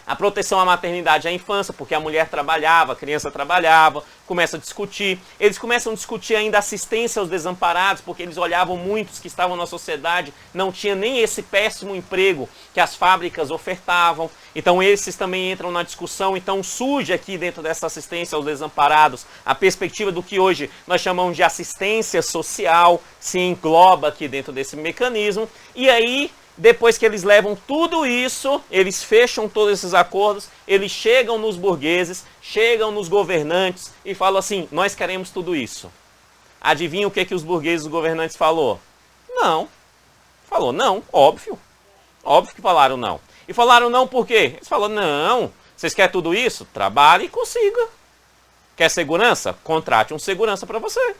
a proteção à maternidade e à infância, porque a mulher trabalhava, a criança trabalhava, começa a discutir. Eles começam a discutir ainda assistência aos desamparados, porque eles olhavam muitos que estavam na sociedade, não tinha nem esse péssimo emprego que as fábricas ofertavam. Então esses também entram na discussão. Então surge aqui dentro dessa assistência aos desamparados a perspectiva do que hoje nós chamamos de assistência social, se engloba aqui dentro desse mecanismo. E aí, depois que eles levam tudo isso, eles fecham todos esses acordos, eles chegam nos burgueses, chegam nos governantes e falam assim, nós queremos tudo isso. Adivinha o que os burgueses e os governantes falou? Não. Falou não, óbvio. Óbvio que falaram não. E falaram não por quê? Eles falaram, não, vocês querem tudo isso? Trabalhe e consiga. Quer segurança? Contrate um segurança para você.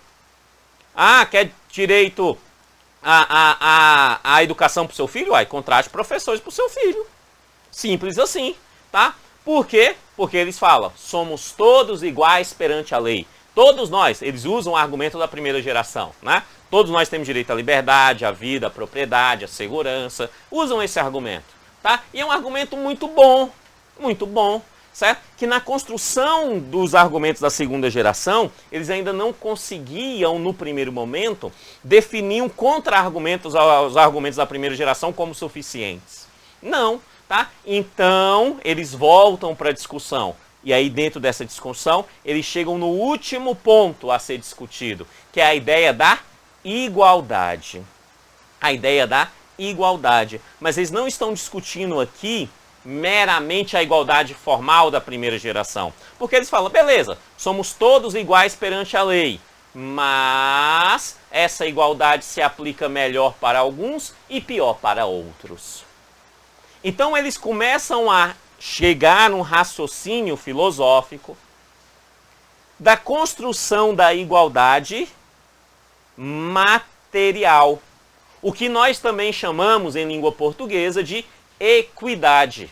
Ah, quer direito a educação para o seu filho? Aí contrate professores para o seu filho. Simples assim, tá? Por quê? Porque eles falam, somos todos iguais perante a lei. Todos nós, eles usam o argumento da primeira geração, né? Todos nós temos direito à liberdade, à vida, à propriedade, à segurança. Usam esse argumento, tá? E é um argumento muito bom, certo? Que na construção dos argumentos da segunda geração, eles ainda não conseguiam, no primeiro momento, definir um contra-argumento aos argumentos da primeira geração como suficientes. Não, tá? Então, eles voltam para a discussão. E aí, dentro dessa discussão, eles chegam no último ponto a ser discutido, que é a ideia da igualdade. A ideia da igualdade. Mas eles não estão discutindo aqui meramente a igualdade formal da primeira geração. Porque eles falam, beleza, somos todos iguais perante a lei, mas essa igualdade se aplica melhor para alguns e pior para outros. Então eles começam a chegar num raciocínio filosófico da construção da igualdade material, o que nós também chamamos em língua portuguesa de equidade.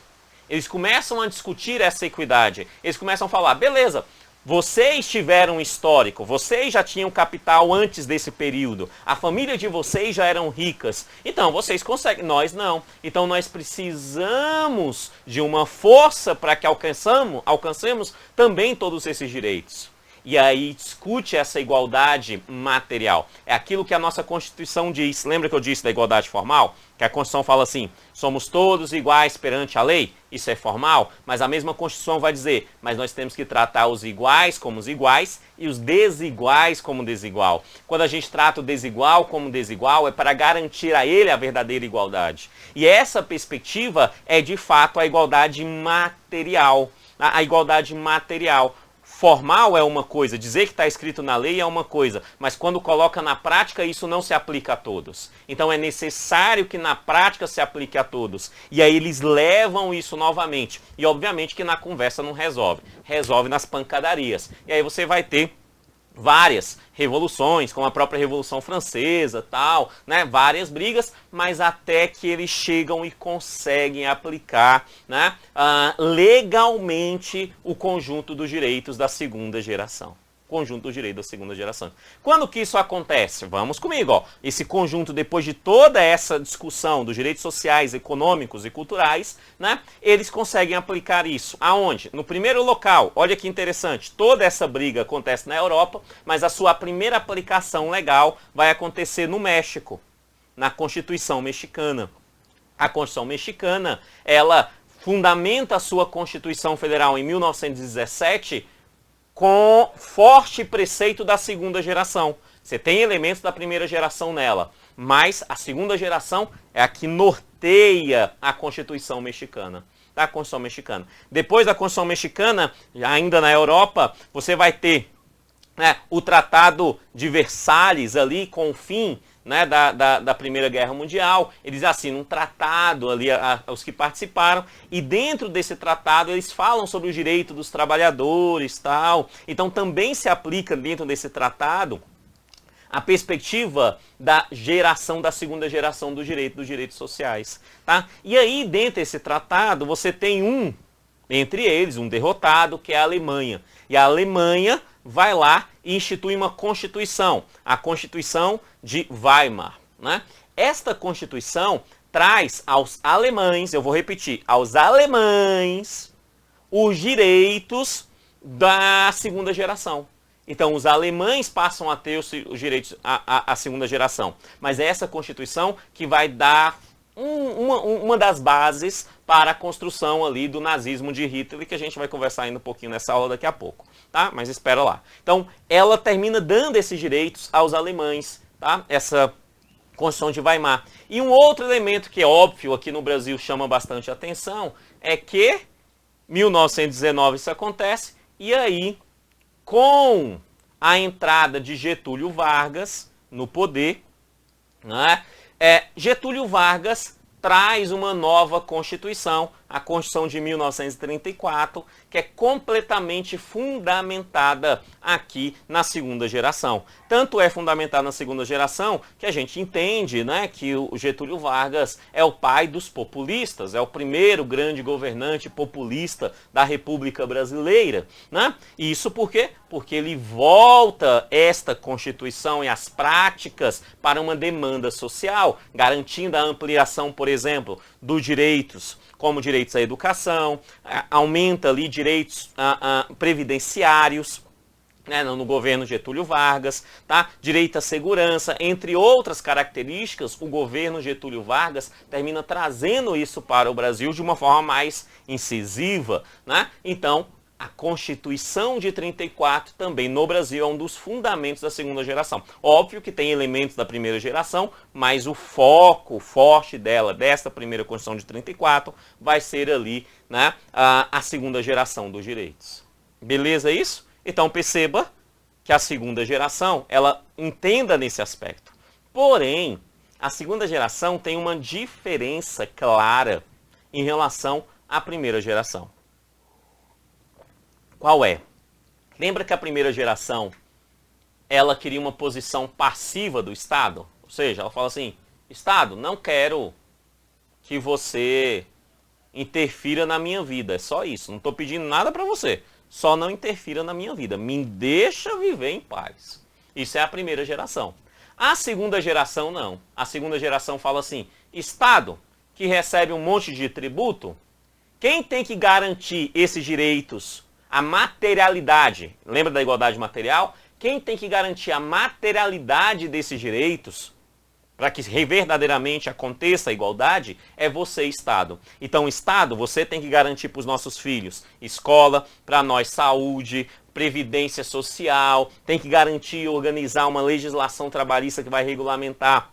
Eles começam a discutir essa equidade. Eles começam a falar, beleza, vocês tiveram histórico, vocês já tinham capital antes desse período, a família de vocês já eram ricas, então vocês conseguem, nós não. Então nós precisamos de uma força para que alcancemos também todos esses direitos. E aí discute essa igualdade material. É aquilo que a nossa Constituição diz. Lembra que eu disse da igualdade formal? Que a Constituição fala assim, somos todos iguais perante a lei. Isso é formal, mas a mesma Constituição vai dizer, mas nós temos que tratar os iguais como os iguais e os desiguais como desigual. Quando a gente trata o desigual como desigual, é para garantir a ele a verdadeira igualdade. E essa perspectiva é de fato a igualdade material. A igualdade material. Formal é uma coisa, dizer que está escrito na lei é uma coisa, mas quando coloca na prática isso não se aplica a todos. Então é necessário que na prática se aplique a todos. E aí eles levam isso novamente. E obviamente que na conversa não resolve. Resolve nas pancadarias. E aí você vai ter várias revoluções, como a própria Revolução Francesa, tal, né? Várias brigas, mas até que eles chegam e conseguem aplicar, né, legalmente o conjunto dos direitos da segunda geração. conjunto do direito da segunda geração. Quando que isso acontece? Vamos comigo, ó. Esse conjunto, depois de toda essa discussão dos direitos sociais, econômicos e culturais, né, eles conseguem aplicar isso. Aonde? No primeiro local, olha que interessante, toda essa briga acontece na Europa, mas a sua primeira aplicação legal vai acontecer no México, na Constituição Mexicana. A Constituição Mexicana, ela fundamenta a sua Constituição Federal em 1917 com forte preceito da segunda geração. Você tem elementos da primeira geração nela, mas a segunda geração é a que norteia a Constituição Mexicana. Da Constituição Mexicana. Depois da Constituição Mexicana, ainda na Europa, você vai ter, né, o Tratado de Versalhes ali com o fim, né, da Primeira Guerra Mundial. Eles assinam um tratado ali, os que participaram, e dentro desse tratado eles falam sobre o direito dos trabalhadores, tal. Então também se aplica dentro desse tratado a perspectiva da geração, da segunda geração dos direitos sociais, tá? E aí, dentro desse tratado, você tem entre eles, um derrotado, que é a Alemanha. E a Alemanha vai lá e institui uma Constituição, a Constituição de Weimar, né? Esta Constituição traz aos alemães, eu vou repetir, aos alemães, os direitos da segunda geração. Então, os alemães passam a ter os direitos à segunda geração. Mas é essa Constituição que vai dar uma das bases para a construção ali do nazismo de Hitler, que a gente vai conversar ainda um pouquinho nessa aula daqui a pouco, tá? Mas espera lá. Então, ela termina dando esses direitos aos alemães, tá? Essa Constituição de Weimar. E um outro elemento que é óbvio aqui no Brasil chama bastante atenção é que 1919 isso acontece, e aí, com a entrada de Getúlio Vargas no poder, né, Getúlio Vargas traz uma nova Constituição, a Constituição de 1934, que é completamente fundamentada aqui na segunda geração. Tanto é fundamentada na segunda geração que a gente entende, né, que o Getúlio Vargas é o pai dos populistas, é o primeiro grande governante populista da República Brasileira, né? E isso por quê? Porque ele volta esta Constituição e as práticas para uma demanda social, garantindo a ampliação, por exemplo, dos direitos, como direitos à educação, aumenta ali direitos previdenciários, né, no governo Getúlio Vargas, tá? Direito à segurança, entre outras características, o governo Getúlio Vargas termina trazendo isso para o Brasil de uma forma mais incisiva, né? Então, a Constituição de 34 também no Brasil é um dos fundamentos da segunda geração. Óbvio que tem elementos da primeira geração, mas o foco forte dela, desta primeira Constituição de 34, vai ser ali, né, a segunda geração dos direitos. Beleza isso? Então perceba que a segunda geração, ela entenda nesse aspecto. Porém, a segunda geração tem uma diferença clara em relação à primeira geração. Qual é? Lembra que a primeira geração, ela queria uma posição passiva do Estado? Ou seja, ela fala assim, Estado, não quero que você interfira na minha vida, é só isso, não estou pedindo nada para você, só não interfira na minha vida, me deixa viver em paz. Isso é a primeira geração. A segunda geração não. A segunda geração fala assim, Estado que recebe um monte de tributo, quem tem que garantir esses direitos, a materialidade, lembra da igualdade material? Quem tem que garantir a materialidade desses direitos, para que verdadeiramente aconteça a igualdade, é você, Estado. Então, Estado, você tem que garantir para os nossos filhos escola, para nós saúde, previdência social, tem que garantir e organizar uma legislação trabalhista que vai regulamentar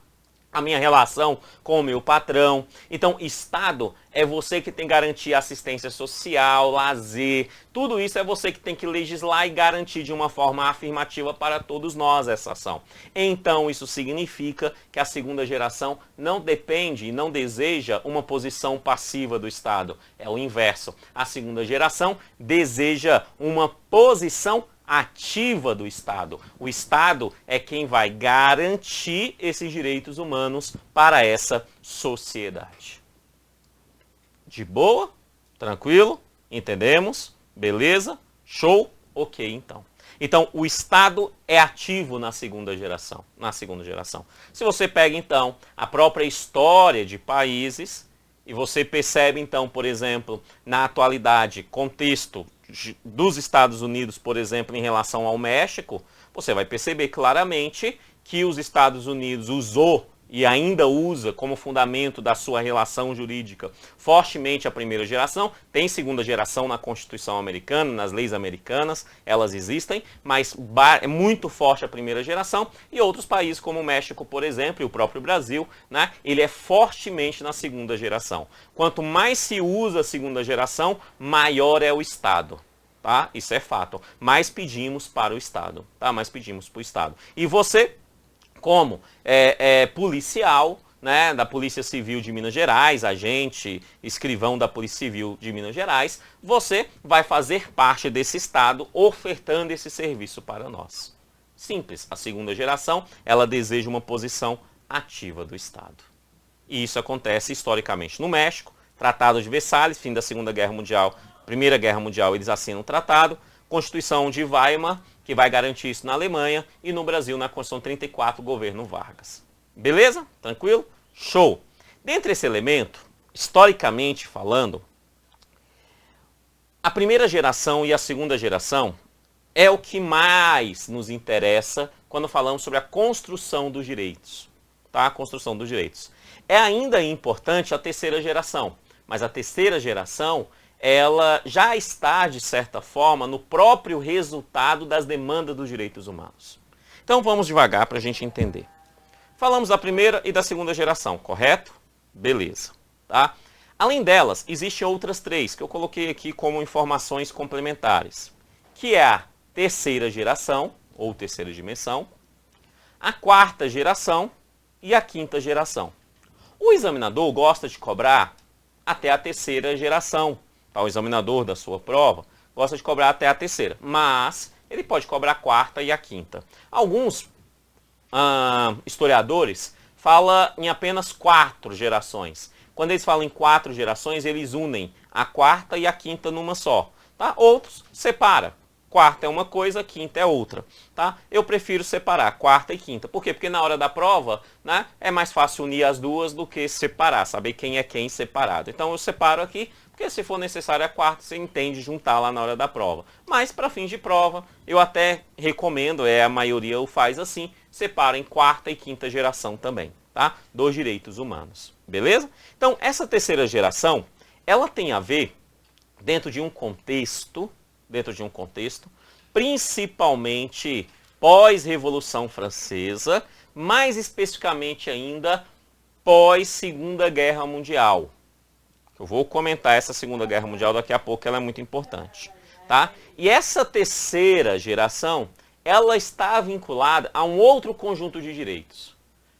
a minha relação com o meu patrão. Então, Estado é você que tem que garantir assistência social, lazer, tudo isso é você que tem que legislar e garantir de uma forma afirmativa para todos nós essa ação. Então, isso significa que a segunda geração não depende e não deseja uma posição passiva do Estado. É o inverso. A segunda geração deseja uma posição ativa do Estado. O Estado é quem vai garantir esses direitos humanos para essa sociedade. De boa? Tranquilo? Entendemos? Beleza? Show? Ok, então. Então, o Estado é ativo na segunda geração. Se você pega, então, a própria história de países e você percebe, então, por exemplo, na atualidade, contexto dos Estados Unidos, por exemplo, em relação ao México, você vai perceber claramente que os Estados Unidos usou e ainda usa como fundamento da sua relação jurídica fortemente a primeira geração. Tem segunda geração na Constituição americana, nas leis americanas, elas existem, mas é muito forte a primeira geração. E outros países como o México, por exemplo, e o próprio Brasil, né, ele é fortemente na segunda geração. Quanto mais se usa a segunda geração, maior é o Estado. Tá? Isso é fato. Mais pedimos para o Estado. Tá? Mais pedimos para o Estado. E você, como policial, né, da Polícia Civil de Minas Gerais, agente, escrivão da Polícia Civil de Minas Gerais, você vai fazer parte desse Estado ofertando esse serviço para nós. Simples. A segunda geração, ela deseja uma posição ativa do Estado. E isso acontece historicamente no México, Tratado de Versalhes, fim da Segunda Guerra Mundial, Primeira Guerra Mundial, eles assinam o tratado, Constituição de Weimar, que vai garantir isso na Alemanha, e no Brasil, na Constituição 34, governo Vargas. Beleza? Tranquilo? Show! Dentre esse elemento, historicamente falando, a primeira geração e a segunda geração é o que mais nos interessa quando falamos sobre a construção dos direitos. Tá? A construção dos direitos. É ainda importante a terceira geração, mas a terceira geração ela já está, de certa forma, no próprio resultado das demandas dos direitos humanos. Então vamos devagar para a gente entender. Falamos da primeira e da segunda geração, correto? Beleza. Tá? Além delas, existem outras três que eu coloquei aqui como informações complementares, que é a terceira geração, ou terceira dimensão, a quarta geração e a quinta geração. O examinador gosta de cobrar até a terceira geração. O examinador da sua prova gosta de cobrar até a terceira, mas ele pode cobrar a quarta e a quinta. Alguns historiadores falam em apenas 4 gerações. Quando eles falam em 4 gerações, eles unem a quarta e a quinta numa só. Tá? Outros separam. Quarta é uma coisa, quinta é outra. Tá? Eu prefiro separar quarta e quinta. Por quê? Porque na hora da prova, né, é mais fácil unir as duas do que separar, saber quem é quem separado. Então eu separo aqui, porque se for necessário a quarta, você entende juntar lá na hora da prova. Mas para fins de prova, eu até recomendo, a maioria o faz assim, separa em quarta e quinta geração também, tá? Dos direitos humanos. Beleza? Então essa terceira geração, ela tem a ver dentro de um contexto, principalmente pós-Revolução Francesa, mais especificamente ainda pós-Segunda Guerra Mundial. Eu vou comentar essa Segunda Guerra Mundial daqui a pouco, ela é muito importante. Tá? E essa terceira geração, ela está vinculada a um outro conjunto de direitos.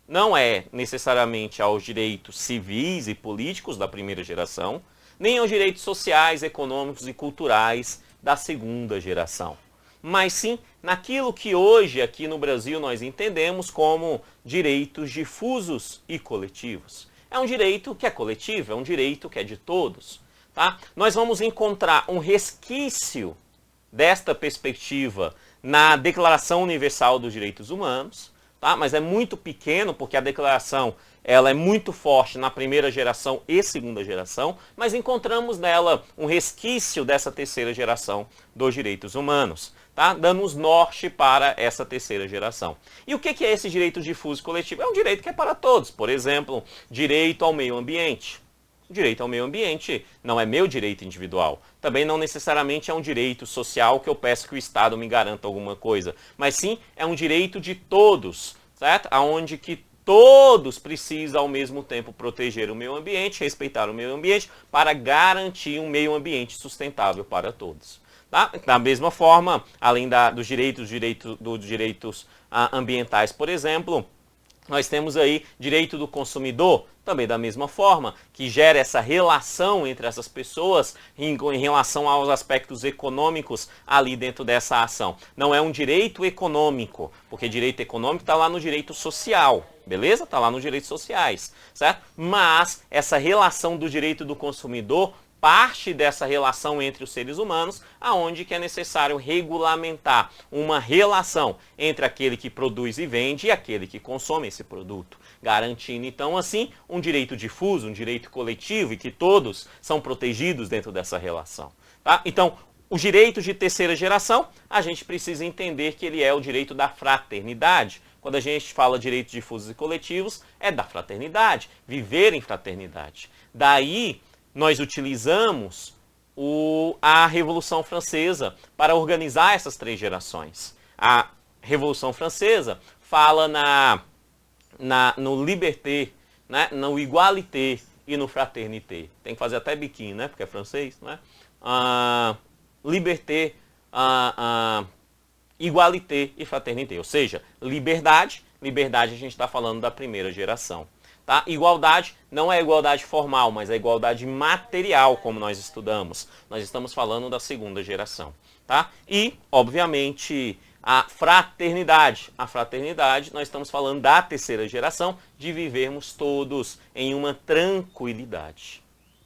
Não é necessariamente aos direitos civis e políticos da primeira geração, nem aos direitos sociais, econômicos e culturais da segunda geração, mas sim naquilo que hoje aqui no Brasil nós entendemos como direitos difusos e coletivos. É um direito que é coletivo, é um direito que é de todos. Tá? Nós vamos encontrar um resquício desta perspectiva na Declaração Universal dos Direitos Humanos, tá? Mas é muito pequeno porque a declaração ela é muito forte na primeira geração e segunda geração, mas encontramos nela um resquício dessa terceira geração dos direitos humanos, tá? Dando-nos norte para essa terceira geração. E o que é esse direito difuso e coletivo? É um direito que é para todos. Por exemplo, direito ao meio ambiente. O direito ao meio ambiente não é meu direito individual. Também não necessariamente é um direito social que eu peço que o Estado me garanta alguma coisa. Mas sim, é um direito de todos, certo? Aonde que todos precisam ao mesmo tempo proteger o meio ambiente, respeitar o meio ambiente, para garantir um meio ambiente sustentável para todos. Tá? Da mesma forma, além dos direitos ambientais, por exemplo, nós temos aí direito do consumidor, também da mesma forma, que gera essa relação entre essas pessoas em relação aos aspectos econômicos ali dentro dessa ação. Não é um direito econômico, porque direito econômico está lá no direito social, beleza? Está lá nos direitos sociais, certo? Mas essa relação do direito do consumidor parte dessa relação entre os seres humanos, aonde que é necessário regulamentar uma relação entre aquele que produz e vende e aquele que consome esse produto, garantindo então assim um direito difuso, um direito coletivo e que todos são protegidos dentro dessa relação. Tá? Então, os direitos de terceira geração, a gente precisa entender que ele é o direito da fraternidade. Quando a gente fala direitos difusos e coletivos, é da fraternidade, viver em fraternidade. Daí, nós utilizamos a Revolução Francesa para organizar essas três gerações. A Revolução Francesa fala no liberté, né? No igualité e no fraternité. Tem que fazer até biquinho, né? Porque é francês, né? Liberté, igualité e fraternité. Ou seja, liberdade a gente está falando da primeira geração. Tá? Igualdade não é igualdade formal, mas é igualdade material, como nós estudamos. Nós estamos falando da segunda geração. Tá? E, obviamente, a fraternidade. A fraternidade, nós estamos falando da terceira geração, de vivermos todos em uma tranquilidade.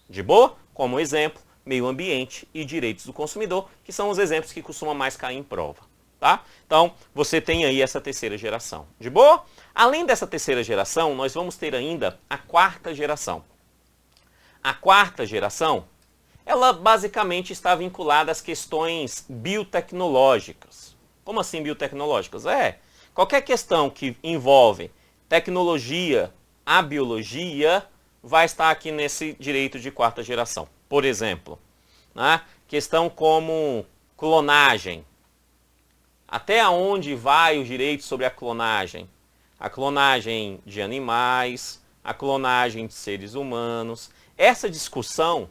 De boa? Como exemplo, meio ambiente e direitos do consumidor, que são os exemplos que costumam mais cair em prova. Tá? Então, você tem aí essa terceira geração. De boa? Além dessa terceira geração, nós vamos ter ainda a quarta geração. A quarta geração, ela basicamente está vinculada às questões biotecnológicas. Como assim biotecnológicas? Qualquer questão que envolve tecnologia, a biologia, vai estar aqui nesse direito de quarta geração. Por exemplo, né, questão como clonagem. Até onde vai o direito sobre a clonagem? A clonagem de animais, a clonagem de seres humanos. Essa discussão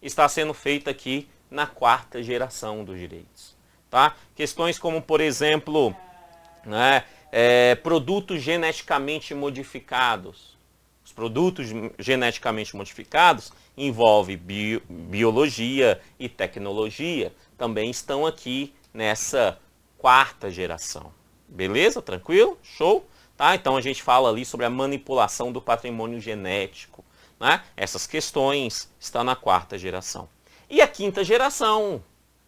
está sendo feita aqui na quarta geração dos direitos. Tá? Questões como, por exemplo, né, produtos geneticamente modificados. Os produtos geneticamente modificados envolvem biologia e tecnologia. Também estão aqui nessa quarta geração. Beleza? Tranquilo? Show? Tá? Então a gente fala ali sobre a manipulação do patrimônio genético. Né? Essas questões estão na quarta geração. E a quinta geração,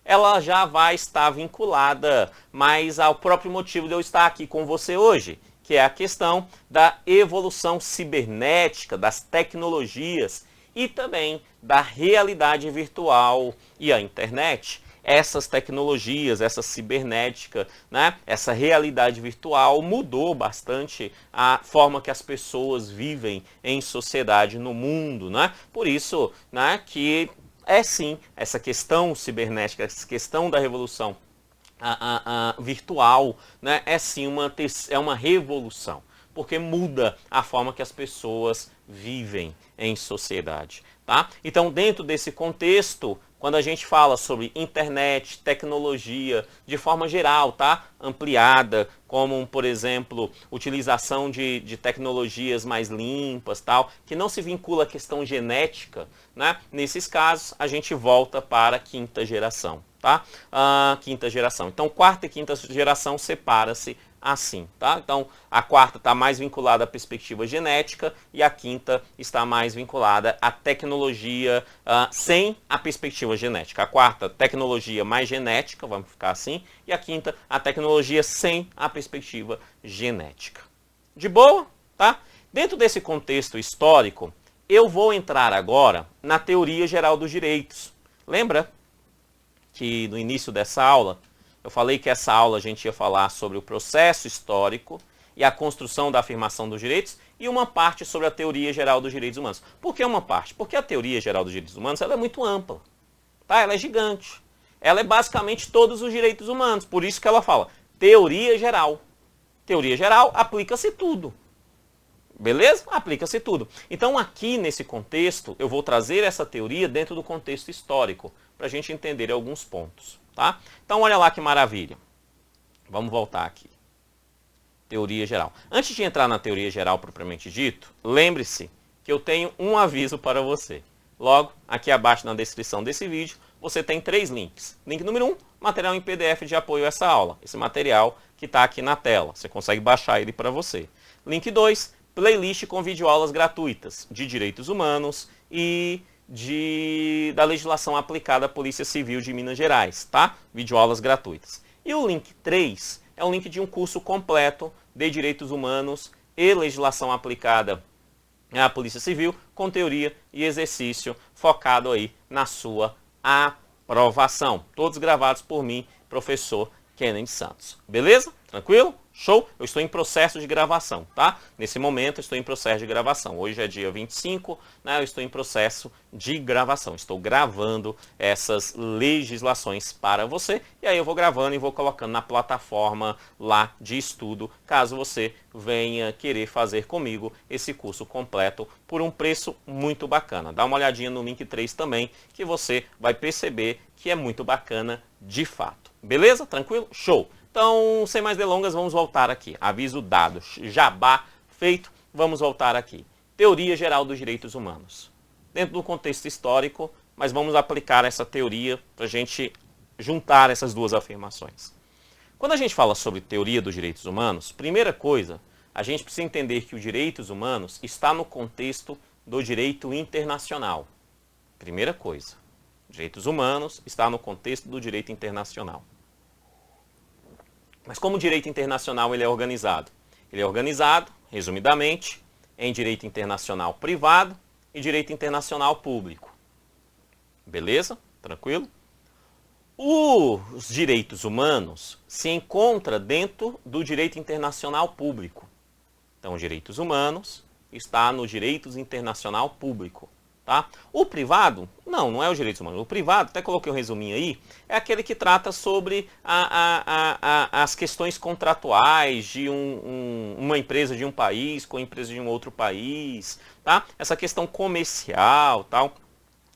ela já vai estar vinculada mais ao próprio motivo de eu estar aqui com você hoje, que é a questão da evolução cibernética, das tecnologias e também da realidade virtual e a internet. Essas tecnologias, essa cibernética, né, essa realidade virtual mudou bastante a forma que as pessoas vivem em sociedade no mundo. Né? Por isso, né, que sim, essa questão cibernética, essa questão da revolução virtual, né, é sim uma revolução, porque muda a forma que as pessoas vivem em sociedade. Tá? Então, dentro desse contexto, quando a gente fala sobre internet, tecnologia, de forma geral, tá? Ampliada, como, por exemplo, utilização de tecnologias mais limpas, tal, que não se vincula à questão genética, né? Nesses casos, a gente volta para a quinta geração. Tá? Quinta geração. Então, quarta e quinta geração separa-se assim. Tá? Então, a quarta está mais vinculada à perspectiva genética e a quinta está mais vinculada à tecnologia sem a perspectiva genética. A quarta, tecnologia mais genética, vamos ficar assim, e a quinta, a tecnologia sem a perspectiva genética. De boa? Tá? Dentro desse contexto histórico, eu vou entrar agora na teoria geral dos direitos. Lembra que no início dessa aula, eu falei que essa aula a gente ia falar sobre o processo histórico e a construção da afirmação dos direitos e uma parte sobre a teoria geral dos direitos humanos. Por que uma parte? Porque a teoria geral dos direitos humanos ela é muito ampla, tá? Ela é gigante. Ela é basicamente todos os direitos humanos, por isso que ela fala teoria geral. Teoria geral aplica-se tudo. Beleza? Aplica-se tudo. Então aqui nesse contexto, eu vou trazer essa teoria dentro do contexto histórico, para a gente entender alguns pontos. Tá? Então olha lá que maravilha. Vamos voltar aqui. Teoria geral. Antes de entrar na teoria geral propriamente dito, lembre-se que eu tenho um aviso para você. Logo, aqui abaixo na descrição desse vídeo, você tem 3 links. Link número 1, material em PDF de apoio a essa aula. Esse material que está aqui na tela. Você consegue baixar ele para você. Link 2, playlist com videoaulas gratuitas de direitos humanos e da legislação aplicada à Polícia Civil de Minas Gerais, tá? Videoaulas gratuitas. E o link 3 é um link de um curso completo de Direitos Humanos e Legislação Aplicada à Polícia Civil, com teoria e exercício focado aí na sua aprovação. Todos gravados por mim, professor Kennedy Santos. Beleza? Tranquilo? Show? Eu estou em processo de gravação, tá? Nesse momento eu estou em processo de gravação. Hoje é dia 25, né? Eu estou em processo de gravação. Estou gravando essas legislações para você. E aí eu vou gravando e vou colocando na plataforma lá de estudo, caso você venha querer fazer comigo esse curso completo por um preço muito bacana. Dá uma olhadinha no link 3 também, que você vai perceber que é muito bacana de fato. Beleza? Tranquilo? Show! Então, sem mais delongas, vamos voltar aqui. Aviso dado, jabá feito, vamos voltar aqui. Teoria geral dos direitos humanos. Dentro do contexto histórico, mas vamos aplicar essa teoria para a gente juntar essas duas afirmações. Quando a gente fala sobre teoria dos direitos humanos, primeira coisa, a gente precisa entender que os direitos humanos está no contexto do direito internacional. Primeira coisa, direitos humanos está no contexto do direito internacional. Mas como o direito internacional ele é organizado? Ele é organizado, resumidamente, em direito internacional privado e direito internacional público. Beleza? Tranquilo? Os direitos humanos se encontram dentro do direito internacional público. Então, os direitos humanos está no direito internacional público. Tá? O privado, não é os direitos humanos. O privado, até coloquei um resuminho aí, é aquele que trata sobre as questões contratuais de uma empresa de um país com a empresa de um outro país, tá? Essa questão comercial, tal,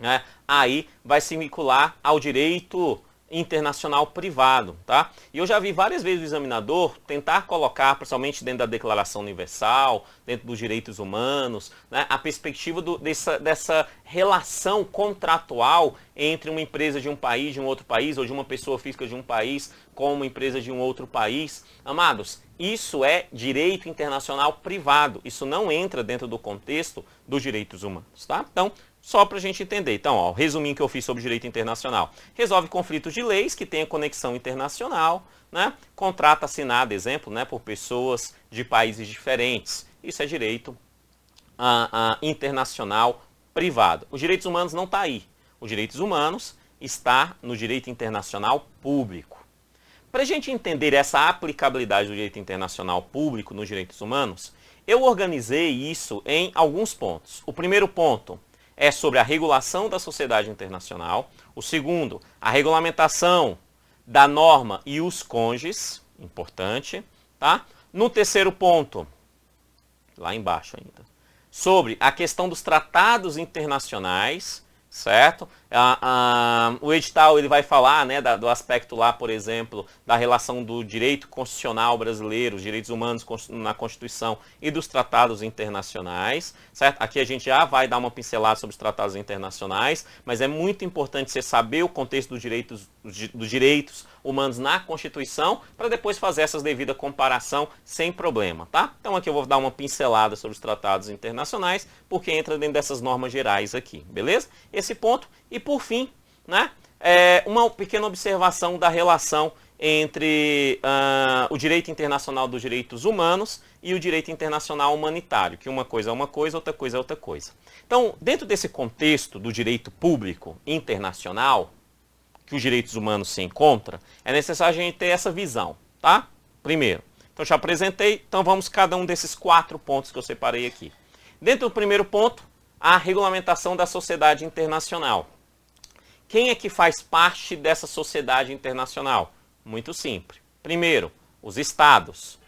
né? Aí vai se vincular ao direito internacional privado, tá? E eu já vi várias vezes o examinador tentar colocar, principalmente dentro da Declaração Universal, dentro dos direitos humanos, né, a perspectiva dessa relação contratual entre uma empresa de um país, de um outro país, ou de uma pessoa física de um país com uma empresa de um outro país. Amados, isso é direito internacional privado, isso não entra dentro do contexto dos direitos humanos, tá? Então, só para a gente entender. Então, ó, o resuminho que eu fiz sobre direito internacional. Resolve conflitos de leis que tenham conexão internacional, né? Contrato assinado, exemplo, né, por pessoas de países diferentes. Isso é direito internacional privado. Os direitos humanos não está aí. Os direitos humanos está no direito internacional público. Para a gente entender essa aplicabilidade do direito internacional público nos direitos humanos, eu organizei isso em alguns pontos. O primeiro ponto é sobre a regulação da sociedade internacional. O segundo, a regulamentação da norma e os cônjuges, importante, tá? No terceiro ponto, lá embaixo ainda, sobre a questão dos tratados internacionais, certo? O edital ele vai falar, né, do aspecto lá, por exemplo, da relação do direito constitucional brasileiro, os direitos humanos na Constituição e dos tratados internacionais, certo? Aqui a gente já vai dar uma pincelada sobre os tratados internacionais, mas é muito importante você saber o contexto dos direitos humanos na Constituição para depois fazer essa devida comparação sem problema, tá? Então aqui eu vou dar uma pincelada sobre os tratados internacionais, porque entra dentro dessas normas gerais aqui, beleza? Esse ponto. E por fim, né, uma pequena observação da relação entre o direito internacional dos direitos humanos e o direito internacional humanitário, que uma coisa é uma coisa, outra coisa é outra coisa. Então, dentro desse contexto do direito público internacional, que os direitos humanos se encontram, é necessário a gente ter essa visão, tá? Primeiro, então já apresentei, então vamos cada um desses 4 pontos que eu separei aqui. Dentro do primeiro ponto, a regulamentação da sociedade internacional. Quem é que faz parte dessa sociedade internacional? Muito simples. Primeiro, os estados.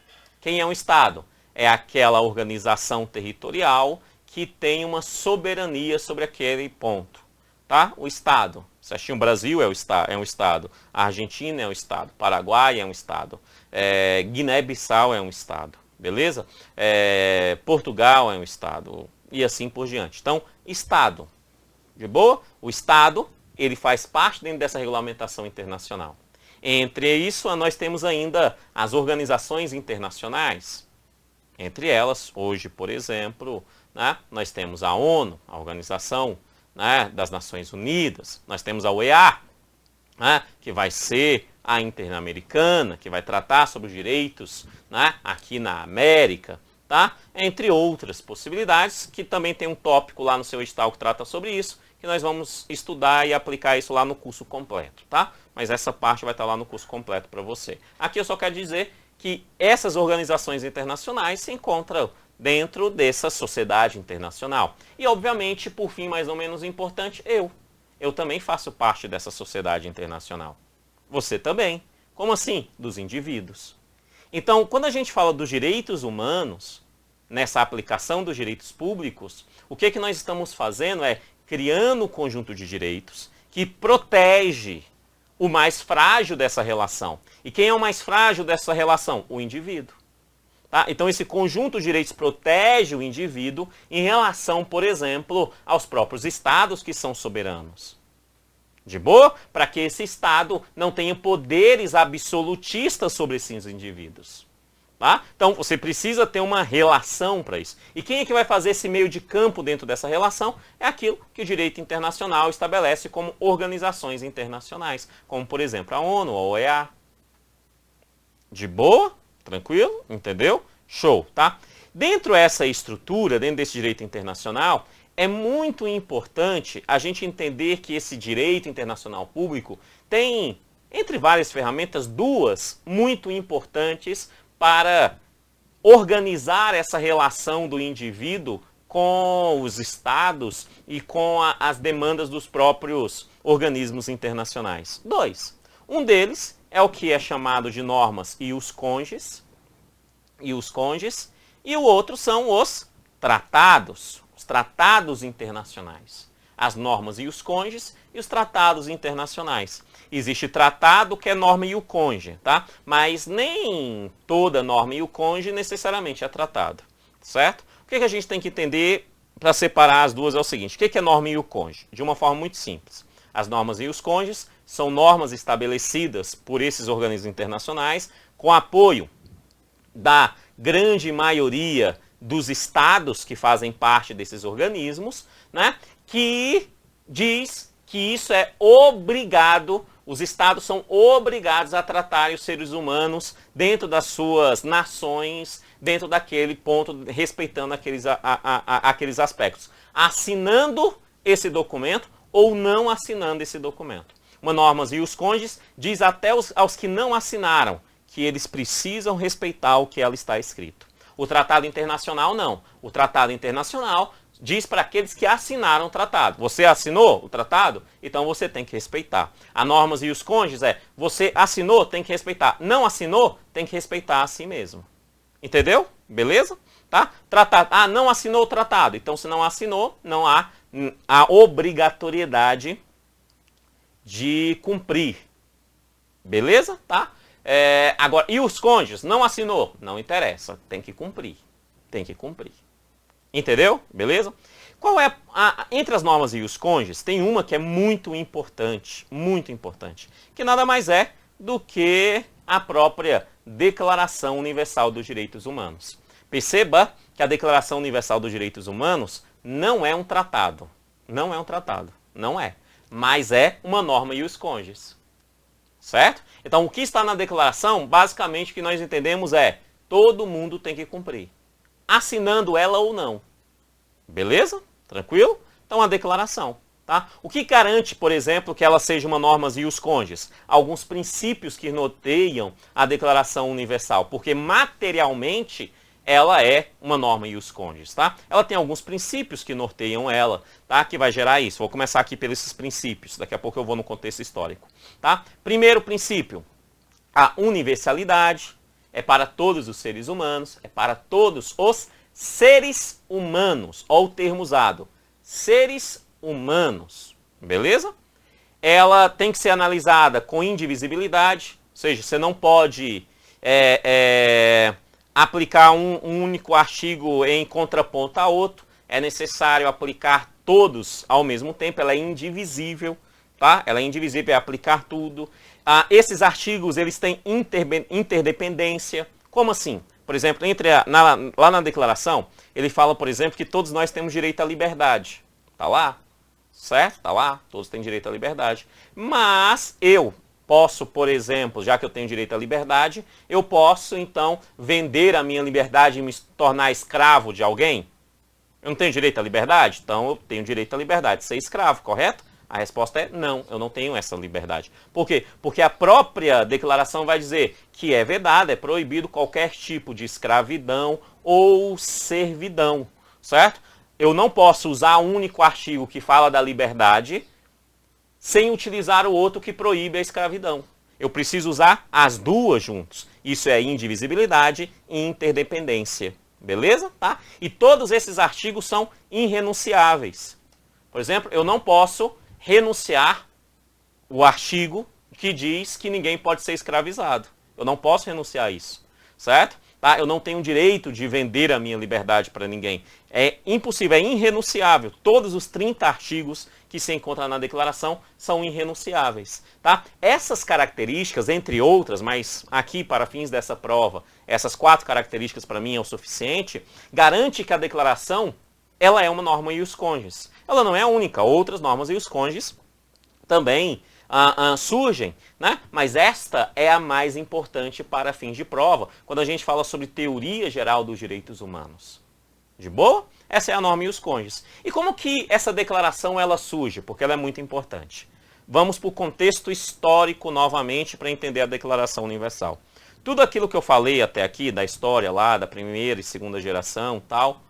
Quem é um estado? É aquela organização territorial que tem uma soberania sobre aquele ponto. Tá? O estado. Certinho, o Brasil é um estado. A Argentina é um estado. Paraguai é um estado. Guiné-Bissau é um estado. Beleza? Portugal é um estado. E assim por diante. Então, estado. De boa? O estado, ele faz parte dentro dessa regulamentação internacional. Entre isso, nós temos ainda as organizações internacionais. Entre elas, hoje, por exemplo, né, nós temos a ONU, a Organização né, das Nações Unidas, nós temos a OEA, né, que vai ser a Interamericana, que vai tratar sobre os direitos, né, aqui na América, tá? Entre outras possibilidades, que também tem um tópico lá no seu edital que trata sobre isso, que nós vamos estudar e aplicar isso lá no curso completo, tá? Mas essa parte vai estar lá no curso completo para você. Aqui eu só quero dizer que essas organizações internacionais se encontram dentro dessa sociedade internacional. E, obviamente, por fim, mais ou menos importante, eu também faço parte dessa sociedade internacional. Você também. Como assim? Dos indivíduos. Então, quando a gente fala dos direitos humanos, nessa aplicação dos direitos públicos, o que nós estamos fazendo é criando um conjunto de direitos que protege o mais frágil dessa relação. E quem é o mais frágil dessa relação? O indivíduo. Tá? Então, esse conjunto de direitos protege o indivíduo em relação, por exemplo, aos próprios estados que são soberanos. De boa? Para que esse Estado não tenha poderes absolutistas sobre esses indivíduos. Tá? Então, você precisa ter uma relação para isso. E quem é que vai fazer esse meio de campo dentro dessa relação? É aquilo que o direito internacional estabelece como organizações internacionais, como, por exemplo, a ONU, a OEA. De boa? Tranquilo? Entendeu? Show, tá? Dentro dessa estrutura, dentro desse direito internacional, é muito importante a gente entender que esse direito internacional público tem, entre várias ferramentas, duas muito importantes para organizar essa relação do indivíduo com os estados e com as demandas dos próprios organismos internacionais. Dois. Um deles é o que é chamado de normas ius conges, e o outro são os tratados internacionais. As normas ius conges e os tratados internacionais. Existe tratado que é norma ius conge, tá? Mas nem toda norma ius conge necessariamente é tratado, certo? O que a gente tem que entender para separar as duas é o seguinte: o que é norma ius conge? De uma forma muito simples. As normas ius conges são normas estabelecidas por esses organismos internacionais com apoio da grande maioria dos estados que fazem parte desses organismos, né, que diz que isso é obrigado, os estados são obrigados a tratarem os seres humanos dentro das suas nações, dentro daquele ponto, respeitando aqueles aspectos, assinando esse documento ou não assinando esse documento. Uma norma ius conges diz até aos que não assinaram que eles precisam respeitar o que ela está escrito. O tratado internacional não. O tratado internacional diz para aqueles que assinaram o tratado. Você assinou o tratado? Então você tem que respeitar. A normas ius conges é, você assinou, tem que respeitar. Não assinou, tem que respeitar a si mesmo. Entendeu? Beleza? Tá? Tratado. Ah, não assinou o tratado. Então se não assinou, não há a obrigatoriedade de cumprir. Beleza? Tá? Agora, e os cônjuges? Não assinou? Não interessa. Tem que cumprir. Tem que cumprir. Entendeu? Beleza? Qual é entre as normas e os cônjuges, tem uma que é muito importante, que nada mais é do que a própria Declaração Universal dos Direitos Humanos. Perceba que a Declaração Universal dos Direitos Humanos não é um tratado. Não é um tratado. Não é. Mas é uma norma ius conges. Certo? Então, o que está na declaração, basicamente, o que nós entendemos é todo mundo tem que cumprir, assinando ela ou não. Beleza? Tranquilo? Então, a declaração. Tá? O que garante, por exemplo, que ela seja uma norma ius conges? Alguns princípios que norteiam a Declaração Universal, porque materialmente ela é uma norma ius conges, tá? Ela tem alguns princípios que norteiam ela, tá? Que vai gerar isso. Vou começar aqui pelos princípios, daqui a pouco eu vou no contexto histórico, tá? Primeiro princípio, a universalidade é para todos os seres humanos, é para todos os seres humanos, olha o termo usado, seres humanos, beleza? Ela tem que ser analisada com indivisibilidade, ou seja, você não pode aplicar um único artigo em contraponto a outro, é necessário aplicar todos ao mesmo tempo, ela é indivisível, tá? Ela é indivisível, é aplicar tudo. Esses artigos, eles têm interdependência. Como assim? Por exemplo, lá na declaração, ele fala, por exemplo, que todos nós temos direito à liberdade. Tá lá? certo? Tá lá, todos têm direito à liberdade. Mas eu posso, por exemplo, já que eu tenho direito à liberdade, eu posso então vender a minha liberdade e me tornar escravo de alguém? Eu não tenho direito à liberdade? Então eu tenho direito à liberdade de ser escravo, correto? A resposta é não, eu não tenho essa liberdade. Por quê? Porque a própria declaração vai dizer que é vedado, é proibido qualquer tipo de escravidão ou servidão, certo? Eu não posso usar um único artigo que fala da liberdade sem utilizar o outro que proíbe a escravidão. Eu preciso usar as duas juntos. Isso é indivisibilidade e interdependência. Beleza? Tá? E todos esses artigos são irrenunciáveis. Por exemplo, eu não posso renunciar o artigo que diz que ninguém pode ser escravizado. Eu não posso renunciar a isso. Certo? Tá? Eu não tenho direito de vender a minha liberdade para ninguém. É impossível, é irrenunciável. Todos os 30 artigos que se encontram na declaração são irrenunciáveis. Tá? Essas características, entre outras, mas aqui para fins dessa prova, essas 4 características para mim é o suficiente, garante que a declaração ela é uma norma ius cogens. Ela não é a única, outras normas ius cogens também surgem, né? Mas esta é a mais importante para fins de prova, quando a gente fala sobre teoria geral dos direitos humanos. De boa? Essa é a norma ius cogens. E como que essa declaração ela surge? Porque ela é muito importante. Vamos para o contexto histórico novamente para entender a Declaração Universal. Tudo aquilo que eu falei até aqui, da história lá, da primeira e segunda geração, tal,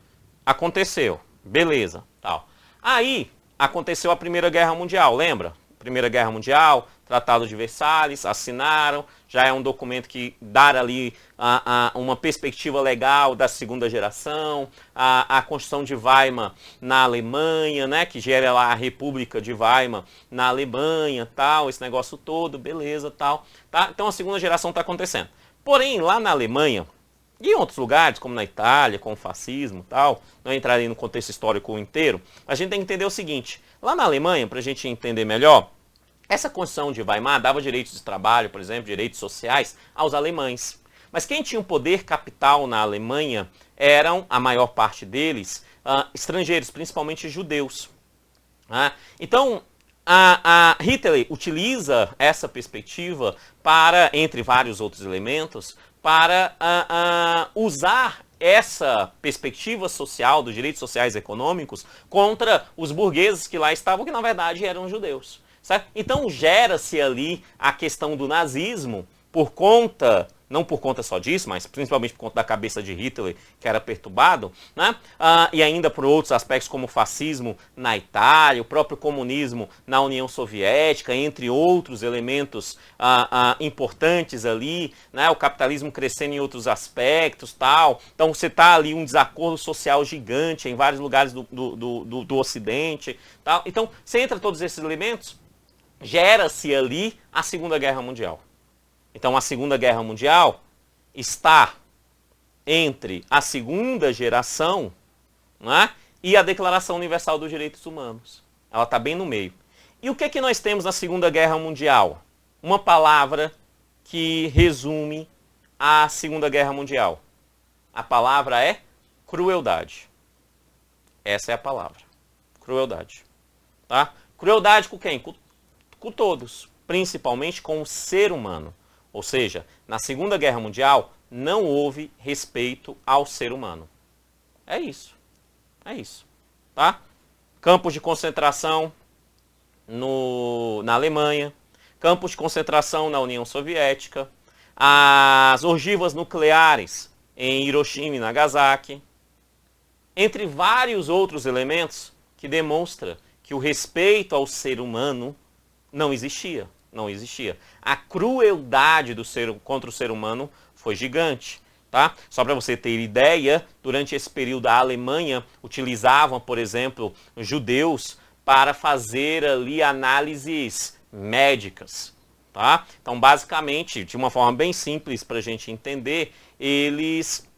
aconteceu. Beleza, tal. Aí aconteceu a Primeira Guerra Mundial, lembra? Primeira Guerra Mundial, Tratado de Versalhes, assinaram, já é um documento que dá ali uma perspectiva legal da segunda geração, a Constituição de Weimar na Alemanha, né, que gera lá a República de Weimar na Alemanha, tal, esse negócio todo, beleza, tal. Tá? Então a segunda geração está acontecendo. Porém, lá na Alemanha, e em outros lugares, como na Itália, com o fascismo tal, não entrarei no contexto histórico inteiro, a gente tem que entender o seguinte, lá na Alemanha, para a gente entender melhor, essa Constituição de Weimar dava direitos de trabalho, por exemplo, direitos sociais aos alemães. Mas quem tinha o poder capital na Alemanha eram, a maior parte deles, estrangeiros, principalmente judeus. Então, a Hitler utiliza essa perspectiva para, entre vários outros elementos, para usar essa perspectiva social, dos direitos sociais e econômicos, contra os burgueses que lá estavam, que na verdade eram judeus. Certo? Então gera-se ali a questão do nazismo por conta, não por conta só disso, mas principalmente por conta da cabeça de Hitler, que era perturbado, né? E ainda por outros aspectos como o fascismo na Itália, o próprio comunismo na União Soviética, entre outros elementos importantes ali, né? O capitalismo crescendo em outros aspectos, tal. Então você está ali um desacordo social gigante em vários lugares do Ocidente, tal. Então você entra todos esses elementos, gera-se ali a Segunda Guerra Mundial. Então a Segunda Guerra Mundial está entre a segunda geração, né, e a Declaração Universal dos Direitos Humanos. Ela está bem no meio. E o que nós temos na Segunda Guerra Mundial? Uma palavra que resume a Segunda Guerra Mundial. A palavra é crueldade. Essa é a palavra. Crueldade. Tá? Crueldade com quem? Com todos, principalmente com o ser humano. Ou seja, na Segunda Guerra Mundial não houve respeito ao ser humano. É isso. É isso. Tá? Campos de concentração na Alemanha, campos de concentração na União Soviética, as ogivas nucleares em Hiroshima e Nagasaki, entre vários outros elementos que demonstram que o respeito ao ser humano não existia, não existia. A crueldade contra o ser humano foi gigante. Tá? Só para você ter ideia, durante esse período a Alemanha utilizavam, por exemplo, judeus para fazer ali análises médicas. Tá? Então, basicamente, de uma forma bem simples para a gente entender, eles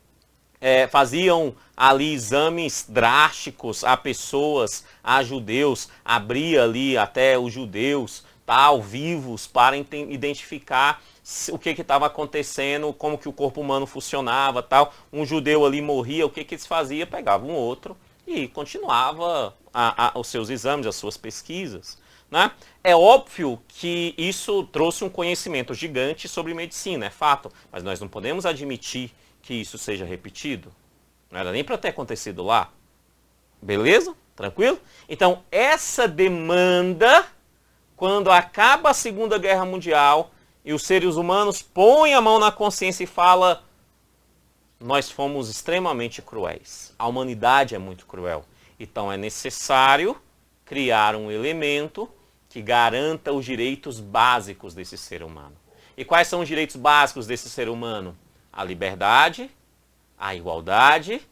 faziam ali exames drásticos a pessoas, a judeus, abria ali até os judeus, tal, vivos, para identificar o que estava acontecendo, como que o corpo humano funcionava, tal. Um judeu ali morria, o que eles faziam? Pegavam um outro e continuava os seus exames, as suas pesquisas, né? É óbvio que isso trouxe um conhecimento gigante sobre medicina, é fato, mas nós não podemos admitir que isso seja repetido. Não era nem para ter acontecido lá. Beleza? Tranquilo? Então, essa demanda, quando acaba a Segunda Guerra Mundial e os seres humanos põem a mão na consciência e falam: nós fomos extremamente cruéis. A humanidade é muito cruel. Então é necessário criar um elemento que garanta os direitos básicos desse ser humano. E quais são os direitos básicos desse ser humano? A liberdade, a igualdade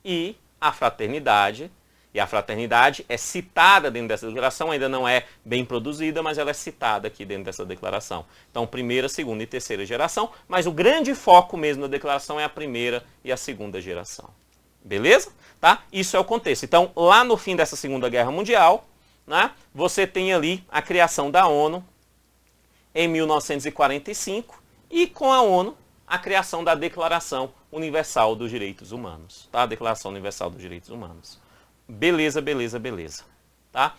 e a fraternidade. E a fraternidade é citada dentro dessa declaração, ainda não é bem produzida, mas ela é citada aqui dentro dessa declaração. Então, primeira, segunda e terceira geração, mas o grande foco mesmo da declaração é a primeira e a segunda geração. Beleza? Tá? Isso é o contexto. Então, lá no fim dessa Segunda Guerra Mundial, né, você tem ali a criação da ONU em 1945 e com a ONU a criação da Declaração Universal dos Direitos Humanos. Tá? A Declaração Universal dos Direitos Humanos. Beleza, beleza, beleza. Tá?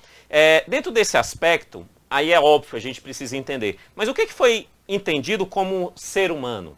Dentro desse aspecto, aí é óbvio, a gente precisa entender. Mas o que foi entendido como ser humano?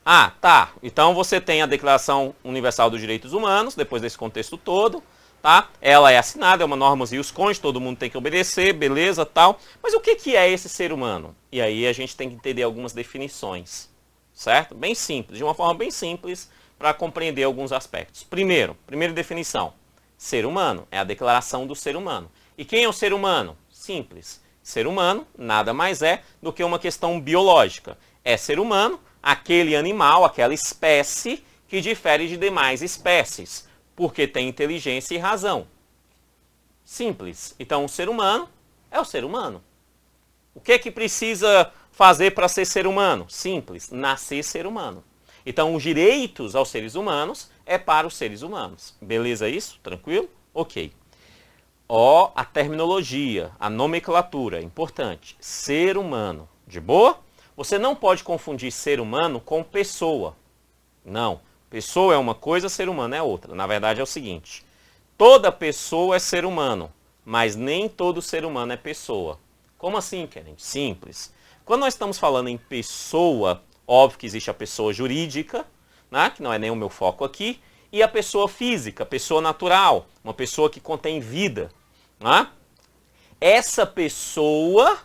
Ah, tá. Então você tem a Declaração Universal dos Direitos Humanos, depois desse contexto todo, tá? Ela é assinada, é uma norma ius cogens, todo mundo tem que obedecer, beleza, tal. Mas o que é esse ser humano? E aí a gente tem que entender algumas definições, certo? Bem simples, de uma forma bem simples, para compreender alguns aspectos. Primeira definição, ser humano, é a declaração do ser humano. E quem é o ser humano? Simples. Ser humano nada mais é do que uma questão biológica. É ser humano aquele animal, aquela espécie que difere de demais espécies, porque tem inteligência e razão. Simples. Então o ser humano é o ser humano. O que precisa fazer para ser ser humano? Simples, nascer ser humano. Então, os direitos aos seres humanos é para os seres humanos. Beleza isso? Tranquilo? Ok. Ó, a terminologia, a nomenclatura, importante. Ser humano. De boa? Você não pode confundir ser humano com pessoa. Não. Pessoa é uma coisa, ser humano é outra. Na verdade é o seguinte. Toda pessoa é ser humano, mas nem todo ser humano é pessoa. Como assim, Kennedy? Simples. Quando nós estamos falando em pessoa, óbvio que existe a pessoa jurídica, né, que não é nem o meu foco aqui, e a pessoa física, a pessoa natural, uma pessoa que contém vida. Né? Essa pessoa,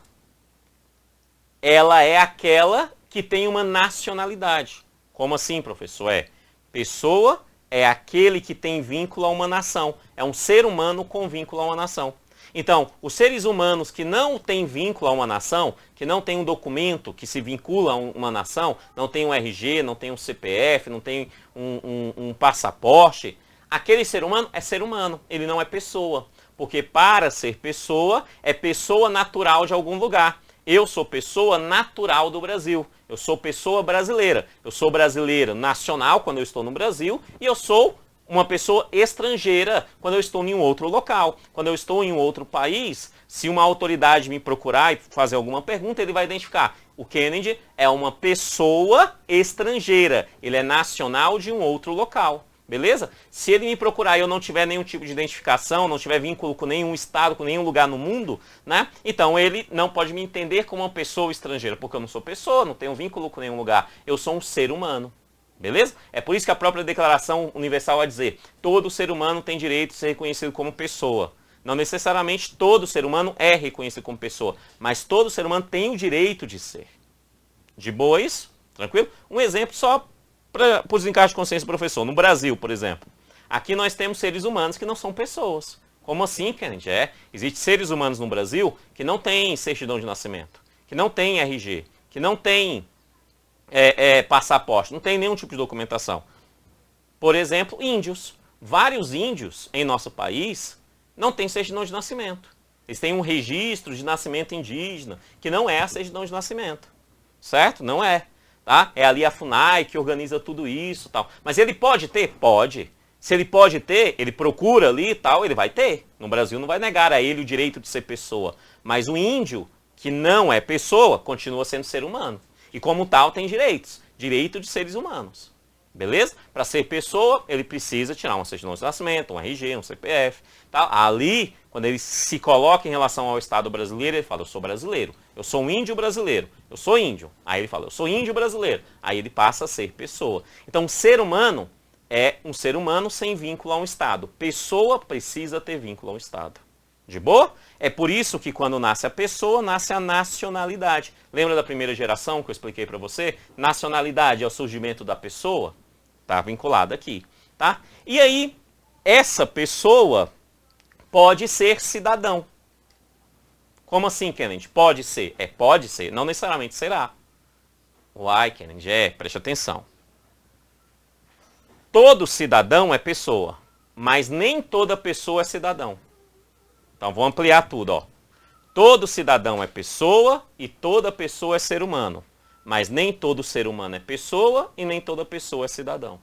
ela é aquela que tem uma nacionalidade. Como assim, professor? Pessoa é aquele que tem vínculo a uma nação. É um ser humano com vínculo a uma nação. Então, os seres humanos que não têm vínculo a uma nação, que não tem um documento que se vincula a uma nação, não tem um RG, não tem um CPF, não tem um passaporte, aquele ser humano é ser humano, ele não é pessoa. Porque para ser pessoa, é pessoa natural de algum lugar. Eu sou pessoa natural do Brasil, eu sou pessoa brasileira. Eu sou brasileiro nacional quando eu estou no Brasil e eu sou uma pessoa estrangeira quando eu estou em um outro local. Quando eu estou em um outro país, se uma autoridade me procurar e fazer alguma pergunta, ele vai identificar. O Kennedy é uma pessoa estrangeira. Ele é nacional de um outro local. Beleza? Se ele me procurar e eu não tiver nenhum tipo de identificação, não tiver vínculo com nenhum estado, com nenhum lugar no mundo, né? Então ele não pode me entender como uma pessoa estrangeira, porque eu não sou pessoa, não tenho vínculo com nenhum lugar. Eu sou um ser humano. Beleza? É por isso que a própria Declaração Universal vai dizer: todo ser humano tem direito de ser reconhecido como pessoa. Não necessariamente todo ser humano é reconhecido como pessoa, mas todo ser humano tem o direito de ser. De boa isso? Tranquilo? Um exemplo só para os encargos de consciência do professor. No Brasil, por exemplo, aqui nós temos seres humanos que não são pessoas. Como assim, Kennedy? Existem seres humanos no Brasil que não têm certidão de nascimento, que não têm RG, que não têm passaporte, não tem nenhum tipo de documentação. Por exemplo, índios. Vários índios em nosso país não têm certidão de nascimento. Eles têm um registro de nascimento indígena, que não é a certidão de nascimento. Certo? Não é. Tá? É ali a FUNAI que organiza tudo isso. Tal. Mas ele pode ter? Pode. Se ele pode ter, ele procura ali e tal, ele vai ter. No Brasil não vai negar a ele o direito de ser pessoa. Mas o índio, que não é pessoa, continua sendo ser humano. E como tal tem direitos. Direito de seres humanos. Beleza? Para ser pessoa, ele precisa tirar uma certidão de nascimento, um RG, um CPF. Tá? Ali, quando ele se coloca em relação ao Estado brasileiro, ele fala, eu sou brasileiro, eu sou um índio brasileiro, eu sou índio. Aí ele fala, eu sou índio brasileiro. Aí ele passa a ser pessoa. Então, ser humano é um ser humano sem vínculo a um Estado. Pessoa precisa ter vínculo ao Estado. De boa? É por isso que quando nasce a pessoa, nasce a nacionalidade. Lembra da primeira geração que eu expliquei para você? Nacionalidade é o surgimento da pessoa. Está vinculado aqui. Tá? E aí, essa pessoa pode ser cidadão. Como assim, Kennedy? Pode ser. Pode ser. Não necessariamente será. Uai, Kennedy, preste atenção. Todo cidadão é pessoa, mas nem toda pessoa é cidadão. Então, vou ampliar tudo, ó. Todo cidadão é pessoa e toda pessoa é ser humano. Mas nem todo ser humano é pessoa e nem toda pessoa é cidadão.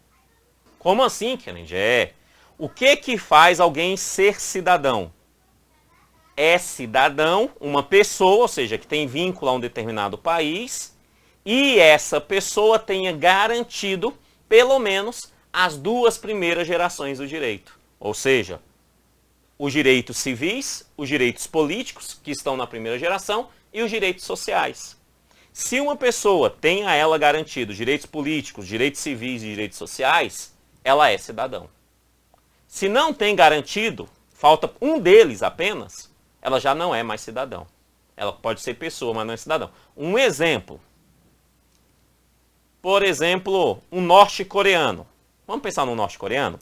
Como assim, Kennedy? O que faz alguém ser cidadão? É cidadão, uma pessoa, ou seja, que tem vínculo a um determinado país, e essa pessoa tenha garantido, pelo menos, as 2 primeiras gerações do direito. Ou seja, os direitos civis, os direitos políticos, que estão na primeira geração, e os direitos sociais. Se uma pessoa tem a ela garantido direitos políticos, direitos civis e direitos sociais, ela é cidadão. Se não tem garantido, falta um deles apenas, ela já não é mais cidadão. Ela pode ser pessoa, mas não é cidadão. Um exemplo. Por exemplo, um norte-coreano. Vamos pensar no norte-coreano?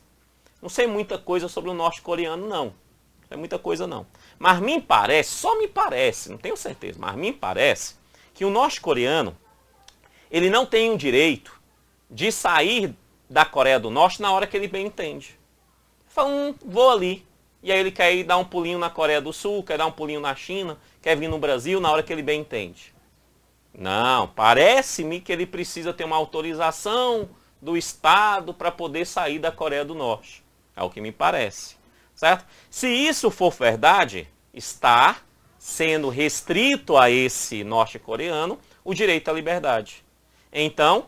Não sei muita coisa sobre o norte-coreano, não. Não sei muita coisa, não. Mas me parece, só me parece, não tenho certeza, mas me parece que o norte-coreano, ele não tem o direito de sair da Coreia do Norte na hora que ele bem entende. Fala, vou ali. E aí ele quer ir dar um pulinho na Coreia do Sul, quer dar um pulinho na China, quer vir no Brasil na hora que ele bem entende. Não, parece-me que ele precisa ter uma autorização do Estado para poder sair da Coreia do Norte. É o que me parece. Certo? Se isso for verdade, está sendo restrito a esse norte-coreano o direito à liberdade. Então,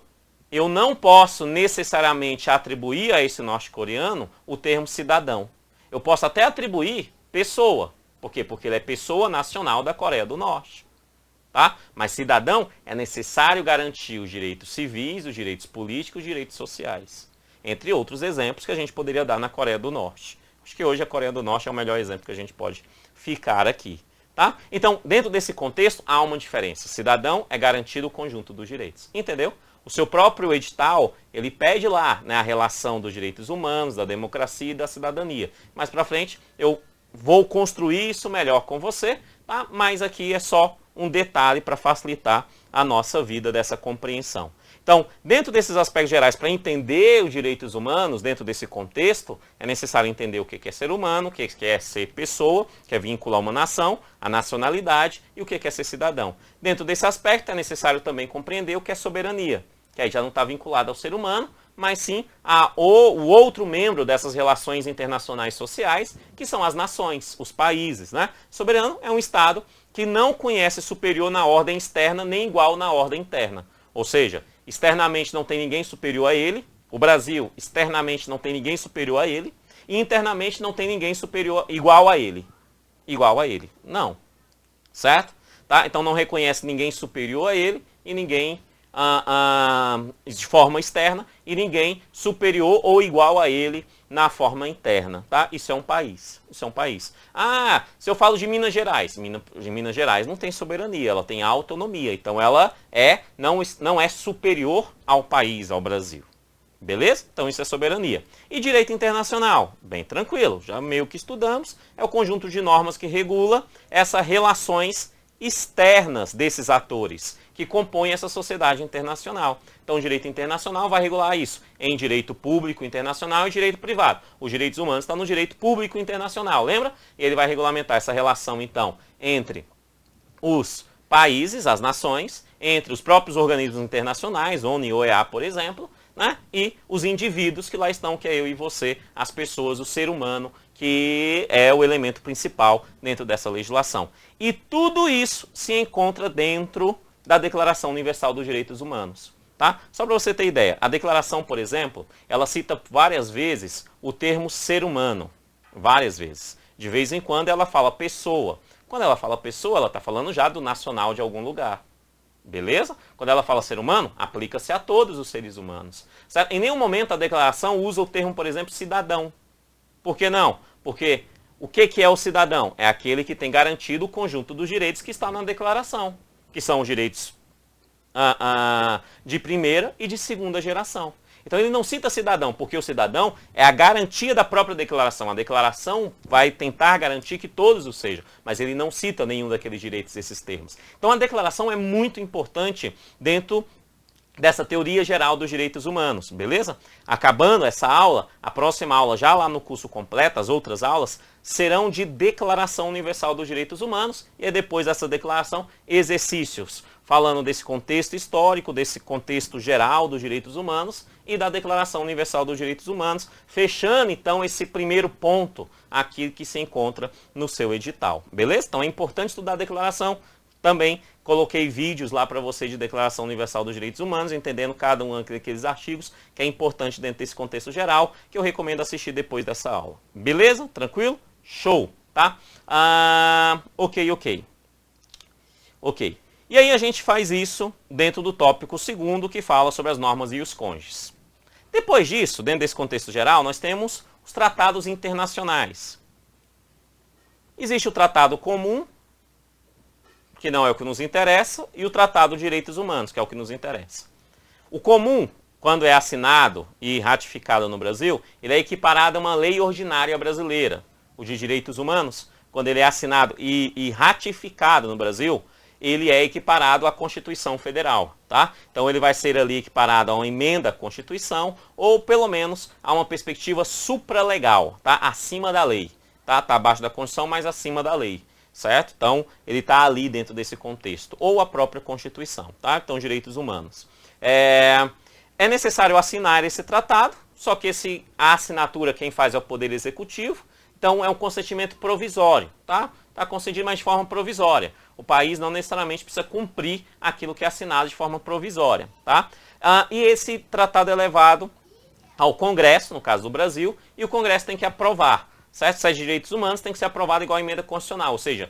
eu não posso necessariamente atribuir a esse norte-coreano o termo cidadão. Eu posso até atribuir pessoa. Por quê? Porque ele é pessoa nacional da Coreia do Norte. Tá? Mas cidadão é necessário garantir os direitos civis, os direitos políticos, os direitos sociais. Entre outros exemplos que a gente poderia dar na Coreia do Norte. Acho que hoje a Coreia do Norte é o melhor exemplo que a gente pode ficar aqui. Tá? Então, dentro desse contexto, há uma diferença. Cidadão é garantido o conjunto dos direitos. Entendeu? O seu próprio edital, ele pede lá, né, a relação dos direitos humanos, da democracia e da cidadania. Mais para frente, eu vou construir isso melhor com você, tá? Mas aqui é só um detalhe para facilitar a nossa vida dessa compreensão. Então, dentro desses aspectos gerais, para entender os direitos humanos, dentro desse contexto, é necessário entender o que é ser humano, o que é ser pessoa, que é vincular uma nação, a nacionalidade e o que é ser cidadão. Dentro desse aspecto, é necessário também compreender o que é soberania, que aí já não está vinculado ao ser humano, mas sim o outro membro dessas relações internacionais sociais, que são as nações, os países. Né? Soberano é um Estado que não conhece superior na ordem externa nem igual na ordem interna. Ou seja, externamente não tem ninguém superior a ele, o Brasil externamente não tem ninguém superior a ele, e internamente não tem ninguém superior igual a ele. Igual a ele. Não. Certo? Tá? Então não reconhece ninguém superior a ele e ninguém de forma externa e ninguém superior ou igual a ele na forma interna, tá? Isso é um país. Isso é um país. Ah, se eu falo de Minas Gerais, Minas Gerais não tem soberania, ela tem autonomia, então ela não é superior ao país, ao Brasil. Beleza? Então isso é soberania. E direito internacional? Bem tranquilo, já meio que estudamos, é o conjunto de normas que regula essas relações externas desses atores que compõem essa sociedade internacional. Então o direito internacional vai regular isso em direito público internacional e direito privado. Os direitos humanos estão no direito público internacional, lembra? E ele vai regulamentar essa relação, então, entre os países, as nações, entre os próprios organismos internacionais, ONU e OEA, por exemplo, né? E os indivíduos que lá estão, que é eu e você, as pessoas, o ser humano, que é o elemento principal dentro dessa legislação. E tudo isso se encontra dentro da Declaração Universal dos Direitos Humanos. Tá? Só para você ter ideia, a declaração, por exemplo, ela cita várias vezes o termo ser humano. Várias vezes. De vez em quando ela fala pessoa. Quando ela fala pessoa, ela está falando já do nacional de algum lugar. Beleza? Quando ela fala ser humano, aplica-se a todos os seres humanos. Certo? Em nenhum momento a declaração usa o termo, por exemplo, cidadão. Por que não? Porque o que é o cidadão? É aquele que tem garantido o conjunto dos direitos que está na declaração, que são os direitos de primeira e de segunda geração. Então ele não cita cidadão, porque o cidadão é a garantia da própria declaração. A declaração vai tentar garantir que todos o sejam, mas ele não cita nenhum daqueles direitos, esses termos. Então a declaração é muito importante dentro dessa teoria geral dos direitos humanos, beleza? Acabando essa aula, a próxima aula, já lá no curso completo, as outras aulas, serão de Declaração Universal dos Direitos Humanos, e depois dessa declaração, exercícios, falando desse contexto histórico, desse contexto geral dos direitos humanos e da Declaração Universal dos Direitos Humanos, fechando então esse primeiro ponto aqui que se encontra no seu edital, beleza? Então é importante estudar a declaração. Também coloquei vídeos lá para você de Declaração Universal dos Direitos Humanos, entendendo cada um daqueles artigos, que é importante dentro desse contexto geral, que eu recomendo assistir depois dessa aula. Beleza? Tranquilo? Show, tá? Ok. E aí a gente faz isso dentro do tópico segundo, que fala sobre as normas e os cônjuges. Depois disso, dentro desse contexto geral, nós temos os tratados internacionais. Existe o Tratado Comum, que não é o que nos interessa, e o Tratado de Direitos Humanos, que é o que nos interessa. O comum, quando é assinado e ratificado no Brasil, ele é equiparado a uma lei ordinária brasileira. O de Direitos Humanos, quando ele é assinado e ratificado no Brasil, ele é equiparado à Constituição Federal, tá? Então ele vai ser ali equiparado a uma emenda à Constituição, ou pelo menos a uma perspectiva supralegal, tá? Acima da lei, tá? Tá abaixo da Constituição, mas acima da lei. Certo? Então, ele está ali dentro desse contexto. Ou a própria Constituição, tá? Então, direitos humanos. É necessário assinar esse tratado, só que a assinatura quem faz é o Poder Executivo, então é um consentimento provisório, tá? Está concedido, mas de forma provisória. O país não necessariamente precisa cumprir aquilo que é assinado de forma provisória, tá? E esse tratado é levado ao Congresso, no caso do Brasil, e o Congresso tem que aprovar. Certo? Se é de direitos humanos, tem que ser aprovado igual a emenda constitucional, ou seja,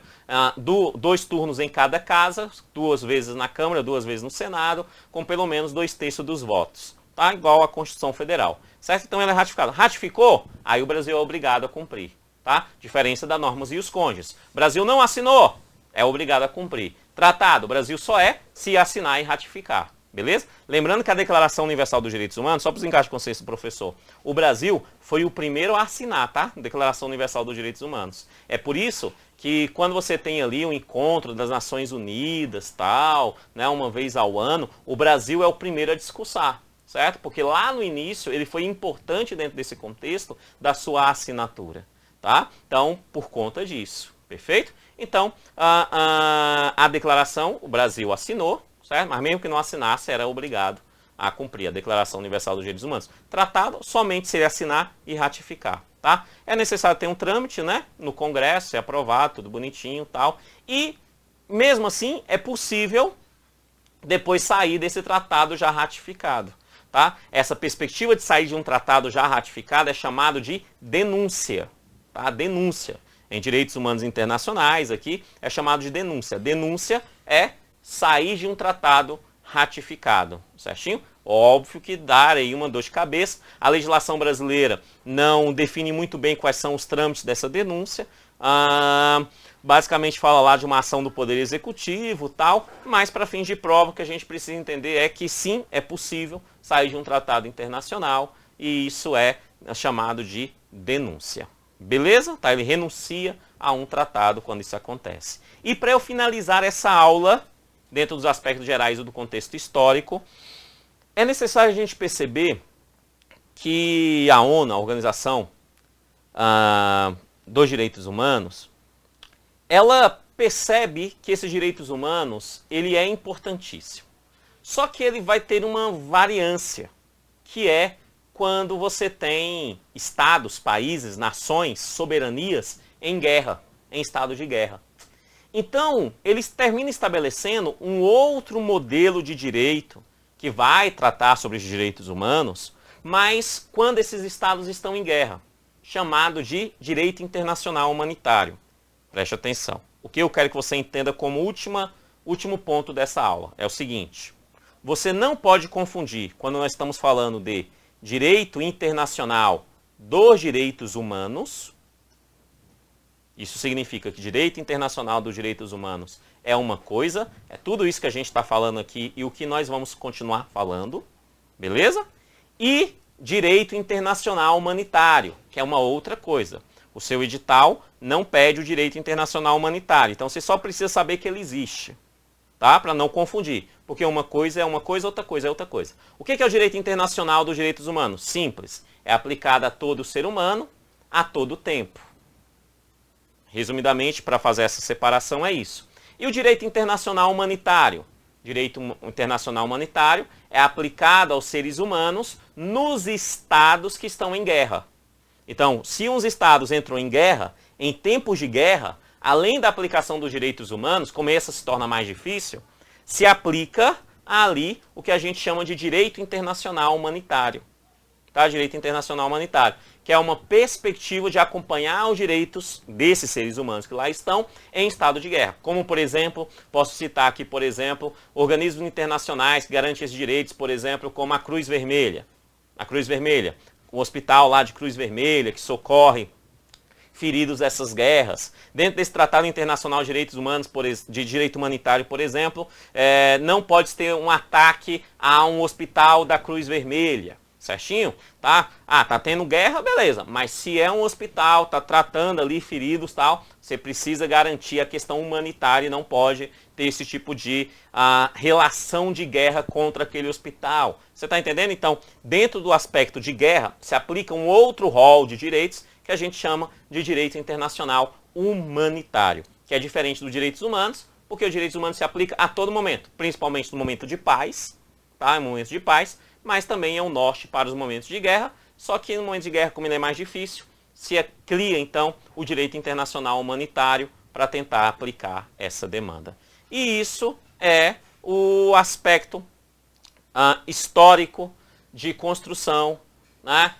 2 turnos em cada casa, 2 vezes na Câmara, 2 vezes no Senado, com pelo menos 2/3 dos votos, tá? Igual à Constituição Federal, certo? Então ele é ratificado. Ratificou? Aí o Brasil é obrigado a cumprir, tá? Diferença das normas e os cônjuges. Brasil não assinou, é obrigado a cumprir. Tratado, o Brasil só é se assinar e ratificar. Beleza? Lembrando que a Declaração Universal dos Direitos Humanos, só para os encaixes de consciência do professor, o Brasil foi o primeiro a assinar, tá? Declaração Universal dos Direitos Humanos. É por isso que quando você tem ali um encontro das Nações Unidas, tal, né, uma vez ao ano, o Brasil é o primeiro a discursar, certo? Porque lá no início ele foi importante dentro desse contexto da sua assinatura, tá? Então, por conta disso, perfeito? Então, a declaração, o Brasil assinou, certo? Mas mesmo que não assinasse, era obrigado a cumprir a Declaração Universal dos Direitos Humanos. Tratado somente se ele assinar e ratificar, tá? É necessário ter um trâmite, né? No Congresso, ser aprovado, tudo bonitinho e tal. E, mesmo assim, é possível depois sair desse tratado já ratificado, tá? Essa perspectiva de sair de um tratado já ratificado é chamado de denúncia, tá? Denúncia. Em direitos humanos internacionais, aqui, é chamado de denúncia. Denúncia é sair de um tratado ratificado, certinho? Óbvio que dá aí uma dor de cabeça. A legislação brasileira não define muito bem quais são os trâmites dessa denúncia. Basicamente fala lá de uma ação do Poder Executivo, tal, mas para fins de prova o que a gente precisa entender é que sim, é possível sair de um tratado internacional e isso é chamado de denúncia. Beleza? Tá? Ele renuncia a um tratado quando isso acontece. E para eu finalizar essa aula, dentro dos aspectos gerais do contexto histórico, é necessário a gente perceber que a ONU, a Organização dos Direitos Humanos, ela percebe que esses direitos humanos, ele é importantíssimo. Só que ele vai ter uma variância, que é quando você tem estados, países, nações, soberanias em guerra, em estado de guerra. Então, eles terminam estabelecendo um outro modelo de direito que vai tratar sobre os direitos humanos, mas quando esses estados estão em guerra, chamado de direito internacional humanitário. Preste atenção. O que eu quero que você entenda como último ponto dessa aula é o seguinte: você não pode confundir, quando nós estamos falando de direito internacional dos direitos humanos, isso significa que direito internacional dos direitos humanos é uma coisa, é tudo isso que a gente está falando aqui e o que nós vamos continuar falando, beleza? E direito internacional humanitário, que é uma outra coisa. O seu edital não pede o direito internacional humanitário, então você só precisa saber que ele existe, tá? Para não confundir, porque uma coisa é uma coisa, outra coisa é outra coisa. O que é o direito internacional dos direitos humanos? Simples, é aplicado a todo ser humano, a todo tempo. Resumidamente, para fazer essa separação é isso. E o direito internacional humanitário? Direito internacional humanitário é aplicado aos seres humanos nos estados que estão em guerra. Então, se uns estados entram em guerra, em tempos de guerra, além da aplicação dos direitos humanos, como essa se torna mais difícil, se aplica ali o que a gente chama de direito internacional humanitário. Tá? Direito internacional humanitário, que é uma perspectiva de acompanhar os direitos desses seres humanos que lá estão em estado de guerra. Como, por exemplo, posso citar aqui, por exemplo, organismos internacionais que garantem esses direitos, por exemplo, como a Cruz Vermelha. A Cruz Vermelha, o hospital lá de Cruz Vermelha, que socorre feridos dessas guerras. Dentro desse Tratado Internacional de Direitos Humanos, de Direito Humanitário, por exemplo, não pode ter um ataque a um hospital da Cruz Vermelha. Certinho? Tá? Tá tendo guerra, beleza. Mas se é um hospital, tá tratando ali feridos e tal, você precisa garantir a questão humanitária e não pode ter esse tipo de relação de guerra contra aquele hospital. Você está entendendo? Então, dentro do aspecto de guerra, se aplica um outro rol de direitos que a gente chama de direito internacional humanitário, que é diferente dos direitos humanos, porque os direitos humanos se aplicam a todo momento, principalmente no momento de paz, tá? Em momentos de paz, mas também é um norte para os momentos de guerra, só que no momento de guerra, como ele é mais difícil, se cria então o direito internacional humanitário para tentar aplicar essa demanda. E isso é o aspecto histórico de construção, né,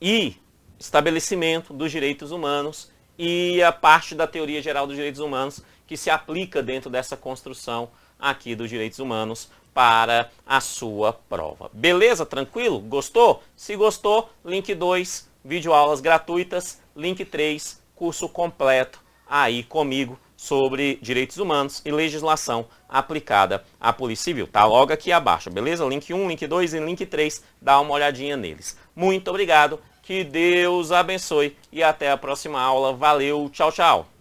e estabelecimento dos direitos humanos e a parte da teoria geral dos direitos humanos que se aplica dentro dessa construção aqui dos direitos humanos para a sua prova. Beleza? Tranquilo? Gostou? Se gostou, link 2, videoaulas gratuitas, link 3, curso completo aí comigo sobre direitos humanos e legislação aplicada à Polícia Civil. Tá logo aqui abaixo, beleza? Link 1, link 2 e link 3, dá uma olhadinha neles. Muito obrigado, que Deus abençoe e até a próxima aula. Valeu, tchau, tchau!